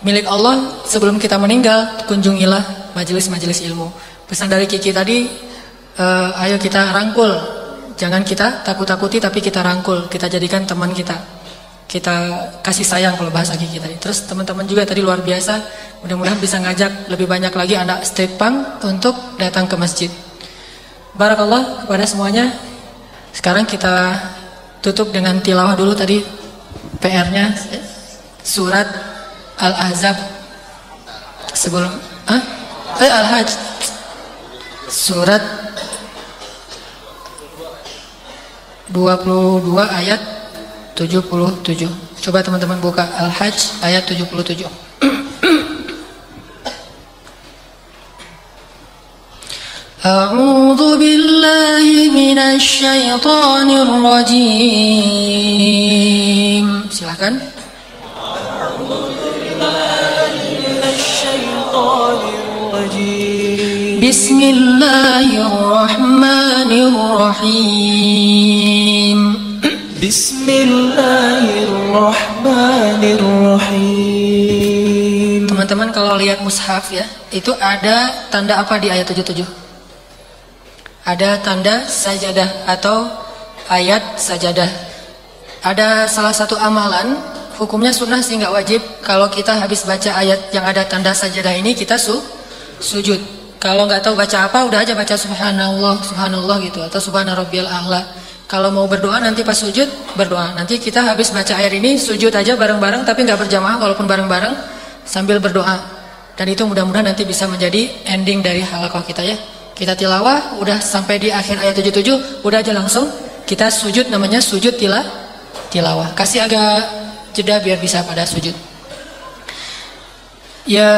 milik Allah sebelum kita meninggal, kunjungilah majelis-majelis ilmu. Pesan dari Kiki tadi, ayo kita rangkul, jangan kita takut-takuti tapi kita rangkul, kita jadikan teman kita. Kita kasih sayang kalau bahasa Kiki tadi. Terus teman-teman juga tadi luar biasa. Mudah-mudahan bisa ngajak lebih banyak lagi anak state punk untuk datang ke masjid. Barakallah kepada semuanya. Sekarang kita tutup dengan tilawah dulu tadi. PR-nya surat Al-Ahzab sebelum Al-Hajj. Surat 22 ayat 77. Coba teman-teman buka Al-Hajj ayat 77. A'udzu billahi minasy syaithanir rajim. Silakan. Bismillahirrahmanirrahim. Bismillahirrahmanirrahim. Teman-teman kalau lihat mushaf ya, itu ada tanda apa di ayat 77? Ada tanda sajadah atau ayat sajadah. Ada salah satu amalan, hukumnya sunnah sih nggak wajib. Kalau kita habis baca ayat yang ada tanda sajadah ini, kita sujud. Kalau nggak tahu baca apa, udah aja baca subhanallah, subhanallah gitu, atau subhana rabbiyal a'la. Kalau mau berdoa nanti pas sujud berdoa. Nanti kita habis baca ayat ini sujud aja bareng-bareng, tapi nggak berjamaah, walaupun bareng-bareng sambil berdoa. Dan itu mudah-mudahan nanti bisa menjadi ending dari halaqah kita ya. Kita tilawah, udah sampai di akhir ayat 77, udah aja langsung kita sujud, namanya sujud tilawah. Kasih agak jeda biar bisa pada sujud. Ya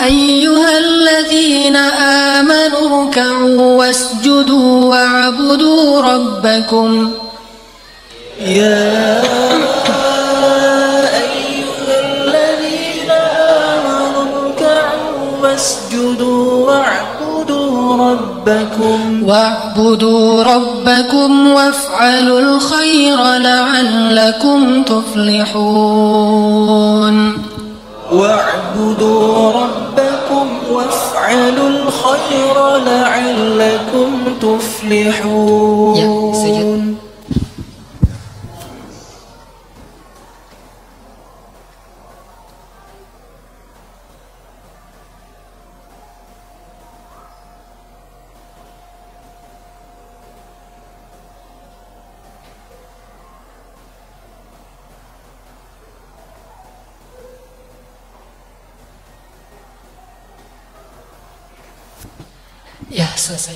أيها الذين آمنوا اركعوا واسجدوا واعبدوا ربكم يا أيها الذين آمنوا اركعوا واسجدوا واعبدوا ربكم وافعلوا الخير لعلكم تفلحون. واعبدوا ربكم وافعلوا الخير لعلكم تفلحون. Ya, sujud. Ya, selesai.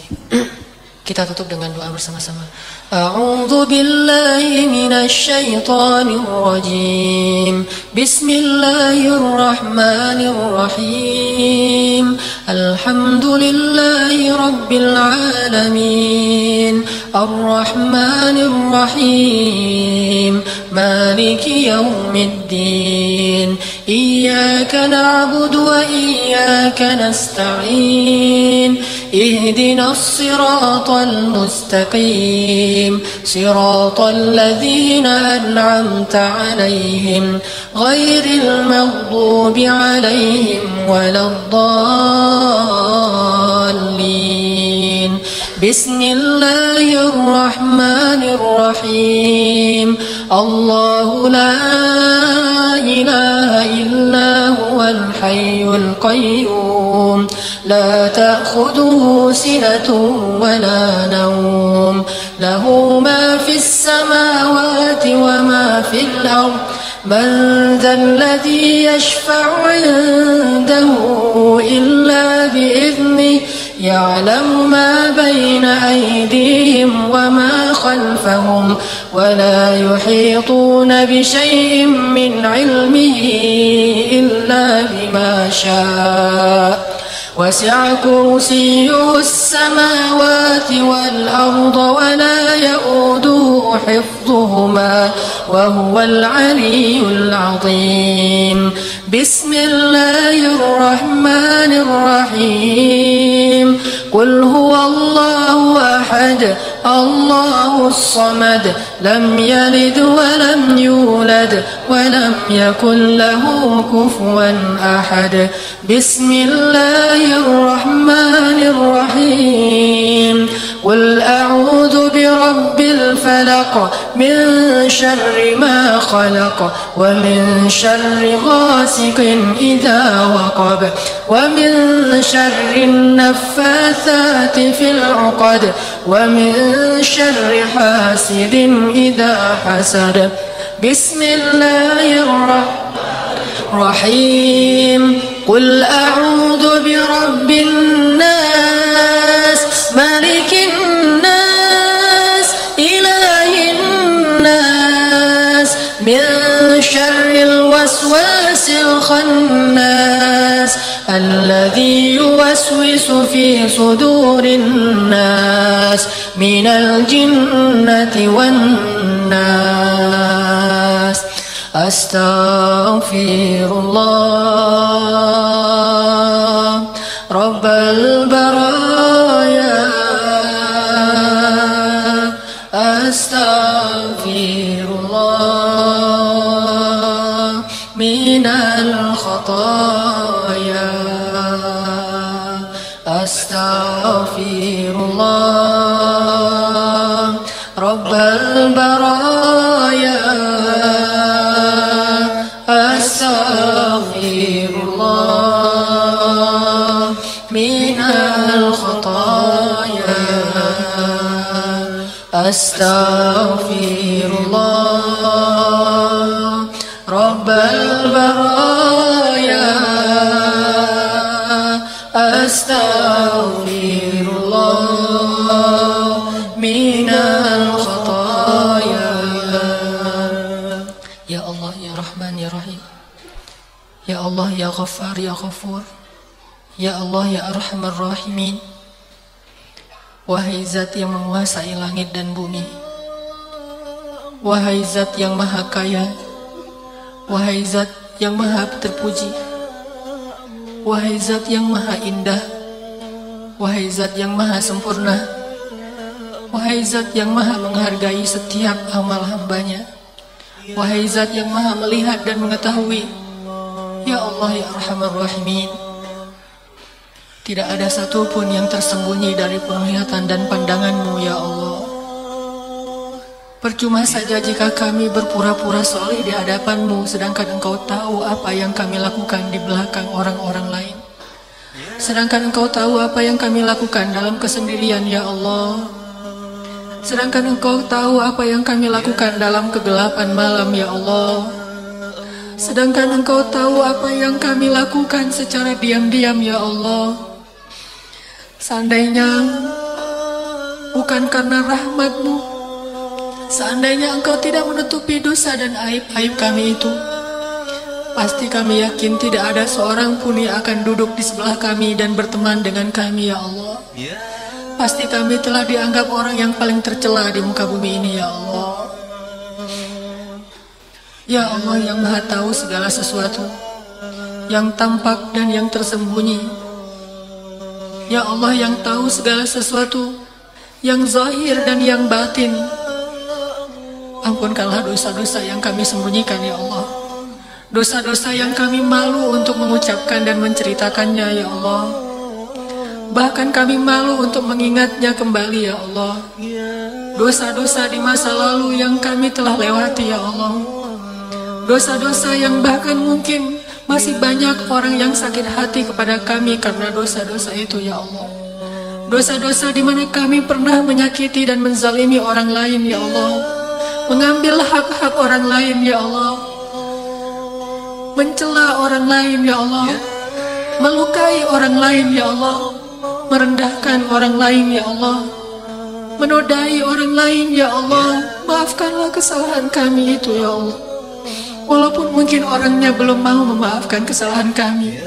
Kita tutup dengan doa bersama-sama. A'udzu billahi minasy syaithanir rajim. Bismillahirrahmanirrahim. Alhamdulillahi rabbil alamin. Arrahmanir rahim. Maliki yaumiddin. Iyyaka na'budu wa iyyaka nasta'in. Ihdinas siratal mustaqim. Siratal ladzina an'amta 'alaihim ghairil maghdubi 'alaihim waladdallin. Bismillahirrahmanirrahim. Allahu la ilaha illa huwal hayyul qayyum. La ta'khudhuhu sinatun wa la nawm. Lahu ma fis samawati wa ma fil ard. Man dhal ladhi yashfa'u 'indahu illa bi'idhnihi. يعلم ما بين أيديهم وما خلفهم ولا يحيطون بشيء من علمه إلا بما شاء وسع كرسيه السماوات والأرض ولا يؤوده حفظهما وهو العلي العظيم. بسم الله الرحمن الرحيم. قل هو الله أحد الله الصمد لم يلد ولم يولد ولم يكن له كفوا أحد. بسم الله الرحمن الرحيم. قل أعوذ برب الفلق من شر ما خلق ومن شر غاسق إذا وقب ومن شر النفاثات في العقد ومن شر حاسد إذا حسد. بسم الله الرحمن الرحيم. قل أعوذ برب الناس ملك الناس إله الناس من شر الوسواس الخناس الذي يوسوس في صدور الناس من الجنة والناس. أستغفر الله رب البرايا. أستغفر الله من الخطايا. أستغفر الله رب البرايا. أستغفر الله من الخطايا. أستغفر الله رب البرايا. أستغفر الله من الخطايا. يا الله يا رحمن يا رحيم. يا الله يا غفار يا غفور. Ya Allah, ya Arhamar Rahimin. Wahai Zat yang menguasai langit dan bumi, wahai Zat yang maha kaya, wahai Zat yang maha terpuji, wahai Zat yang maha indah, wahai Zat yang maha sempurna, wahai Zat yang maha menghargai setiap amal hambanya, wahai Zat yang maha melihat dan mengetahui. Ya Allah, ya Arhamar Rahimin, tidak ada satupun yang tersembunyi dari penglihatan dan pandangan-Mu, ya Allah. Percuma saja jika kami berpura-pura soleh di hadapan-Mu, sedangkan Engkau tahu apa yang kami lakukan di belakang orang-orang lain. Sedangkan Engkau tahu apa yang kami lakukan dalam kesendirian, ya Allah. Sedangkan Engkau tahu apa yang kami lakukan dalam kegelapan malam, ya Allah. Sedangkan Engkau tahu apa yang kami lakukan secara diam-diam, ya Allah. Seandainya bukan karena rahmat-Mu, seandainya Engkau tidak menutupi dosa dan aib-aib kami itu, pasti kami yakin tidak ada seorang pun yang akan duduk di sebelah kami dan berteman dengan kami, ya Allah. Pasti kami telah dianggap orang yang paling tercela di muka bumi ini, ya Allah. Ya Allah yang maha tahu segala sesuatu, yang tampak dan yang tersembunyi. Ya Allah yang tahu segala sesuatu, yang zahir dan yang batin. Ampunkanlah dosa-dosa yang kami sembunyikan, ya Allah. Dosa-dosa yang kami malu untuk mengucapkan dan menceritakannya, ya Allah. Bahkan kami malu untuk mengingatnya kembali, ya Allah. Dosa-dosa di masa lalu yang kami telah lewati, ya Allah. Dosa-dosa yang bahkan mungkin masih banyak orang yang sakit hati kepada kami karena dosa-dosa itu, ya Allah. Dosa-dosa di mana kami pernah menyakiti dan menzalimi orang lain, ya Allah. Mengambil hak-hak orang lain, ya Allah. Mencela orang lain, ya Allah. Melukai orang lain, ya Allah. Merendahkan orang lain, ya Allah. Menodai orang lain, ya Allah. Maafkanlah kesalahan kami itu, ya Allah. Walaupun mungkin orangnya belum mau memaafkan kesalahan kami.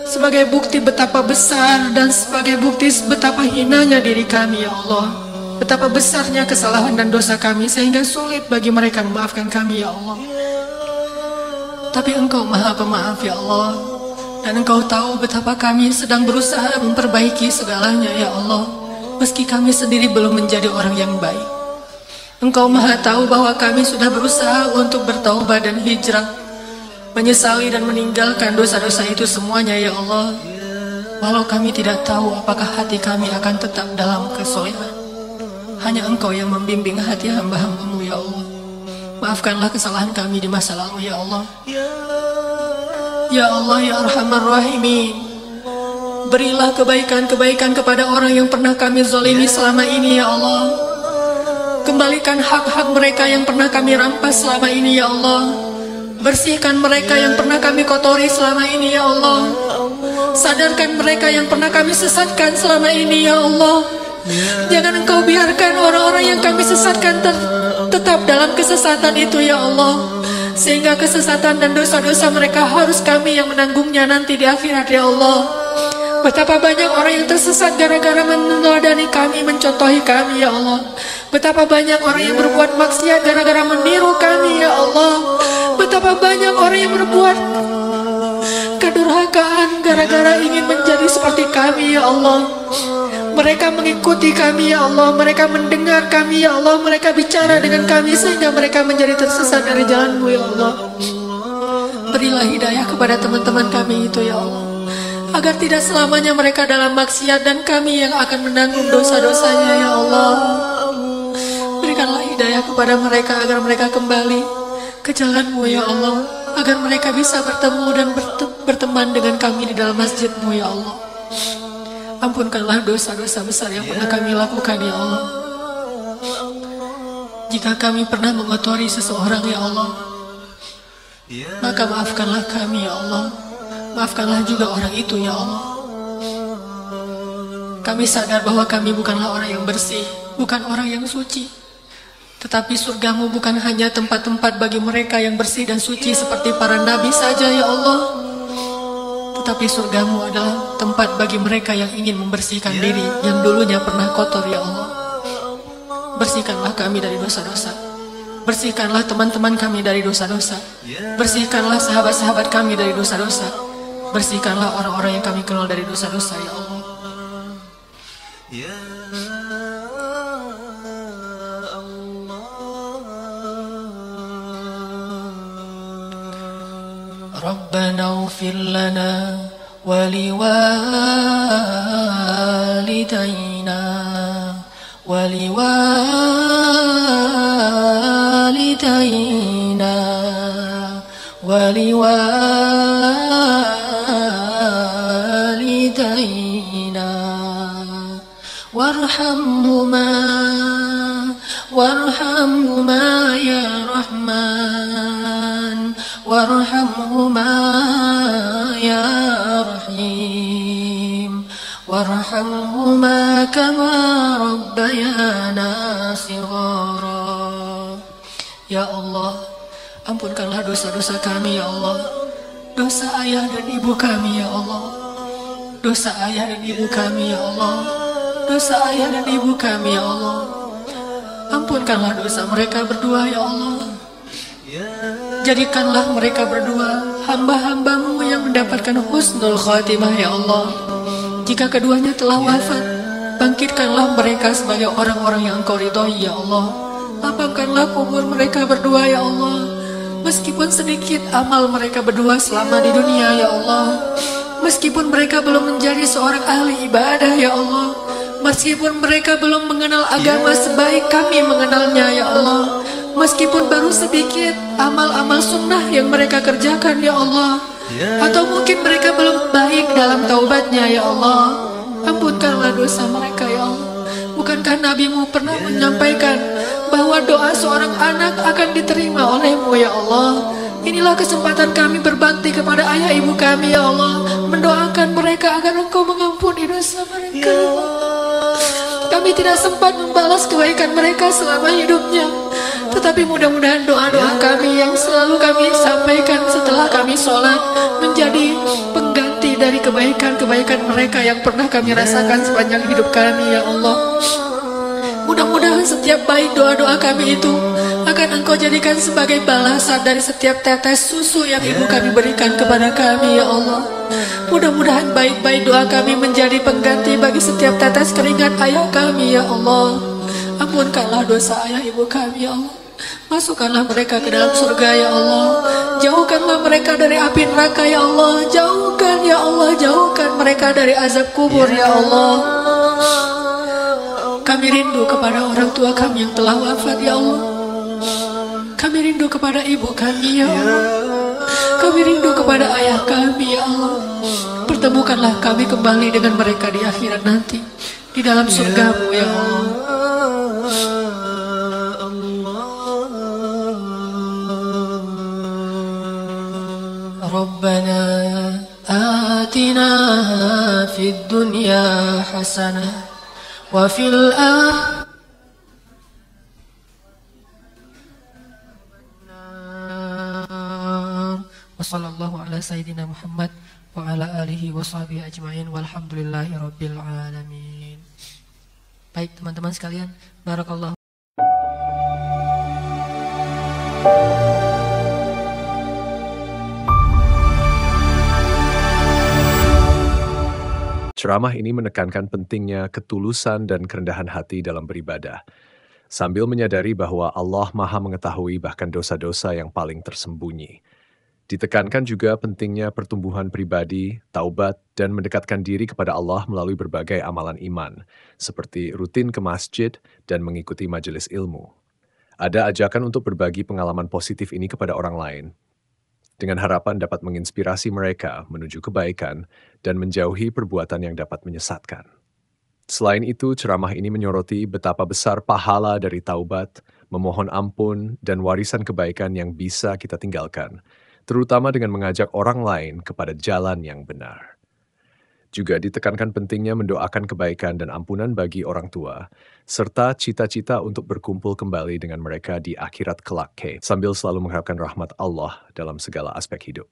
Sebagai bukti betapa besar dan sebagai bukti betapa hinanya diri kami, ya Allah. Betapa besarnya kesalahan dan dosa kami sehingga sulit bagi mereka memaafkan kami, ya Allah. Tapi Engkau maha pemaaf, ya Allah. Dan Engkau tahu betapa kami sedang berusaha memperbaiki segalanya, ya Allah. Meski kami sendiri belum menjadi orang yang baik. Engkau maha tahu bahwa kami sudah berusaha untuk bertaubat dan hijrah, menyesali dan meninggalkan dosa-dosa itu semuanya, ya Allah. Walau kami tidak tahu apakah hati kami akan tetap dalam kesolehan. Hanya Engkau yang membimbing hati hamba-hamba-Mu, ya Allah. Maafkanlah kesalahan kami di masa lalu, ya Allah. Ya Allah, ya Arhamar Rahimin, berilah kebaikan-kebaikan kepada orang yang pernah kami zalimi selama ini, ya Allah. Kembalikan hak-hak mereka yang pernah kami rampas selama ini, ya Allah. Bersihkan mereka yang pernah kami kotori selama ini, ya Allah. Sadarkan mereka yang pernah kami sesatkan selama ini, ya Allah. Jangan Engkau biarkan orang-orang yang kami sesatkan tetap dalam kesesatan itu, ya Allah. Sehingga kesesatan dan dosa-dosa mereka harus kami yang menanggungnya nanti di akhirat, ya Allah. Betapa banyak orang yang tersesat gara-gara meneladani kami, mencontohi kami, ya Allah. Betapa banyak orang yang berbuat maksiat gara-gara meniru kami, ya Allah. Betapa banyak orang yang berbuat kedurhakaan gara-gara ingin menjadi seperti kami, ya Allah. Mereka mengikuti kami, ya Allah. Mereka mendengar kami, ya Allah. Mereka bicara dengan kami sehingga mereka menjadi tersesat dari jalan-Mu, ya Allah. Berilah hidayah kepada teman-teman kami itu, ya Allah, agar tidak selamanya mereka dalam maksiat dan kami yang akan menanggung dosa-dosanya, ya Allah. Berikanlah hidayah kepada mereka agar mereka kembali ke jalan-Mu, ya Allah. Agar mereka bisa bertemu dan berteman dengan kami di dalam masjid-Mu, ya Allah. Ampunkanlah dosa-dosa besar yang pernah kami lakukan, ya Allah. Jika kami pernah mengotori seseorang, ya Allah, maka maafkanlah kami, ya Allah. Maafkanlah juga orang itu, ya Allah. Kami sadar bahwa kami bukanlah orang yang bersih, bukan orang yang suci. Tetapi surgamu bukan hanya tempat-tempat bagi mereka yang bersih dan suci seperti para nabi saja, ya Allah. Tetapi surgamu adalah tempat bagi mereka yang ingin membersihkan diri yang dulunya pernah kotor ya Allah. Bersihkanlah kami dari dosa-dosa. Bersihkanlah teman-teman kami dari dosa-dosa. Bersihkanlah sahabat-sahabat kami dari dosa-dosa. Bersihkanlah orang-orang yang kami kenal dari dosa-dosa ya Allah. ربنا اغفر لنا ولوالدينا ولوالدينا ولوالدينا وارحمهما يا رحمن وارحمهما يا رحيم وارحمهما كما ربيانا صغارا. Ya Allah, ampunkanlah dosa-dosa kami ya Allah. Dosa ayah dan ibu kami ya Allah. Dosa ayah dan ibu kami ya Allah. Dosa ayah dan ibu kami ya Allah. Ampunkanlah dosa mereka berdua ya Allah. Jadikanlah mereka berdua hamba-hambamu yang mendapatkan husnul khatimah ya Allah. Jika keduanya telah wafat, bangkitkanlah mereka sebagai orang-orang yang Engkau ridhoi ya Allah. Lapangkanlah kubur mereka berdua ya Allah. Meskipun sedikit amal mereka berdua selama di dunia ya Allah. Meskipun mereka belum menjadi seorang ahli ibadah ya Allah. Meskipun mereka belum mengenal agama sebaik kami mengenalnya ya Allah. Meskipun baru sedikit amal-amal sunnah yang mereka kerjakan ya Allah. Atau mungkin mereka belum baik dalam taubatnya ya Allah. Ampunkanlah dosa mereka ya Allah. Bukankah Nabi-Mu pernah menyampaikan bahwa doa seorang anak akan diterima oleh-Mu ya Allah. Inilah kesempatan kami berbakti kepada ayah ibu kami ya Allah. Mendoakan mereka agar Engkau mengampuni dosa mereka. Kami tidak sempat membalas kebaikan mereka selama hidupnya. Tetapi mudah-mudahan doa-doa kami yang selalu kami sampaikan setelah kami sholat menjadi pengganti dari kebaikan-kebaikan mereka yang pernah kami rasakan sepanjang hidup kami ya Allah. Mudah-mudahan setiap baik doa-doa kami itu akan Engkau jadikan sebagai balasan dari setiap tetes susu yang ibu kami berikan kepada kami ya Allah. Mudah-mudahan baik-baik doa kami menjadi pengganti bagi setiap tetes keringat ayah kami ya Allah. Ampunkanlah dosa ayah ibu kami ya Allah. Masukkanlah mereka ke dalam surga ya Allah. Jauhkanlah mereka dari api neraka ya Allah. Jauhkan ya Allah, jauhkan mereka dari azab kubur ya Allah. Kami rindu kepada orang tua kami yang telah wafat ya Allah. Kami rindu kepada ibu kami ya Allah. Kami rindu kepada ayah kami ya Allah. Pertemukanlah kami kembali dengan mereka di akhirat nanti, di dalam surga-Mu ya Allah. Rabbana atina fid dunya hasanah wa fil akhirati wa sallallahu ala sayyidina Muhammad wa ala alihi wa sahbihi ajma'in walhamdulillahi rabbil alamin. Baik teman-teman sekalian, barakallahu. Ceramah ini menekankan pentingnya ketulusan dan kerendahan hati dalam beribadah, sambil menyadari bahwa Allah Maha mengetahui bahkan dosa-dosa yang paling tersembunyi. Ditekankan juga pentingnya pertumbuhan pribadi, taubat, dan mendekatkan diri kepada Allah melalui berbagai amalan iman, seperti rutin ke masjid dan mengikuti majelis ilmu. Ada ajakan untuk berbagi pengalaman positif ini kepada orang lain, dengan harapan dapat menginspirasi mereka menuju kebaikan dan menjauhi perbuatan yang dapat menyesatkan. Selain itu, ceramah ini menyoroti betapa besar pahala dari taubat, memohon ampun, dan warisan kebaikan yang bisa kita tinggalkan, terutama dengan mengajak orang lain kepada jalan yang benar. Juga ditekankan pentingnya mendoakan kebaikan dan ampunan bagi orang tua, serta cita-cita untuk berkumpul kembali dengan mereka di akhirat kelak, sambil selalu mengharapkan rahmat Allah dalam segala aspek hidup.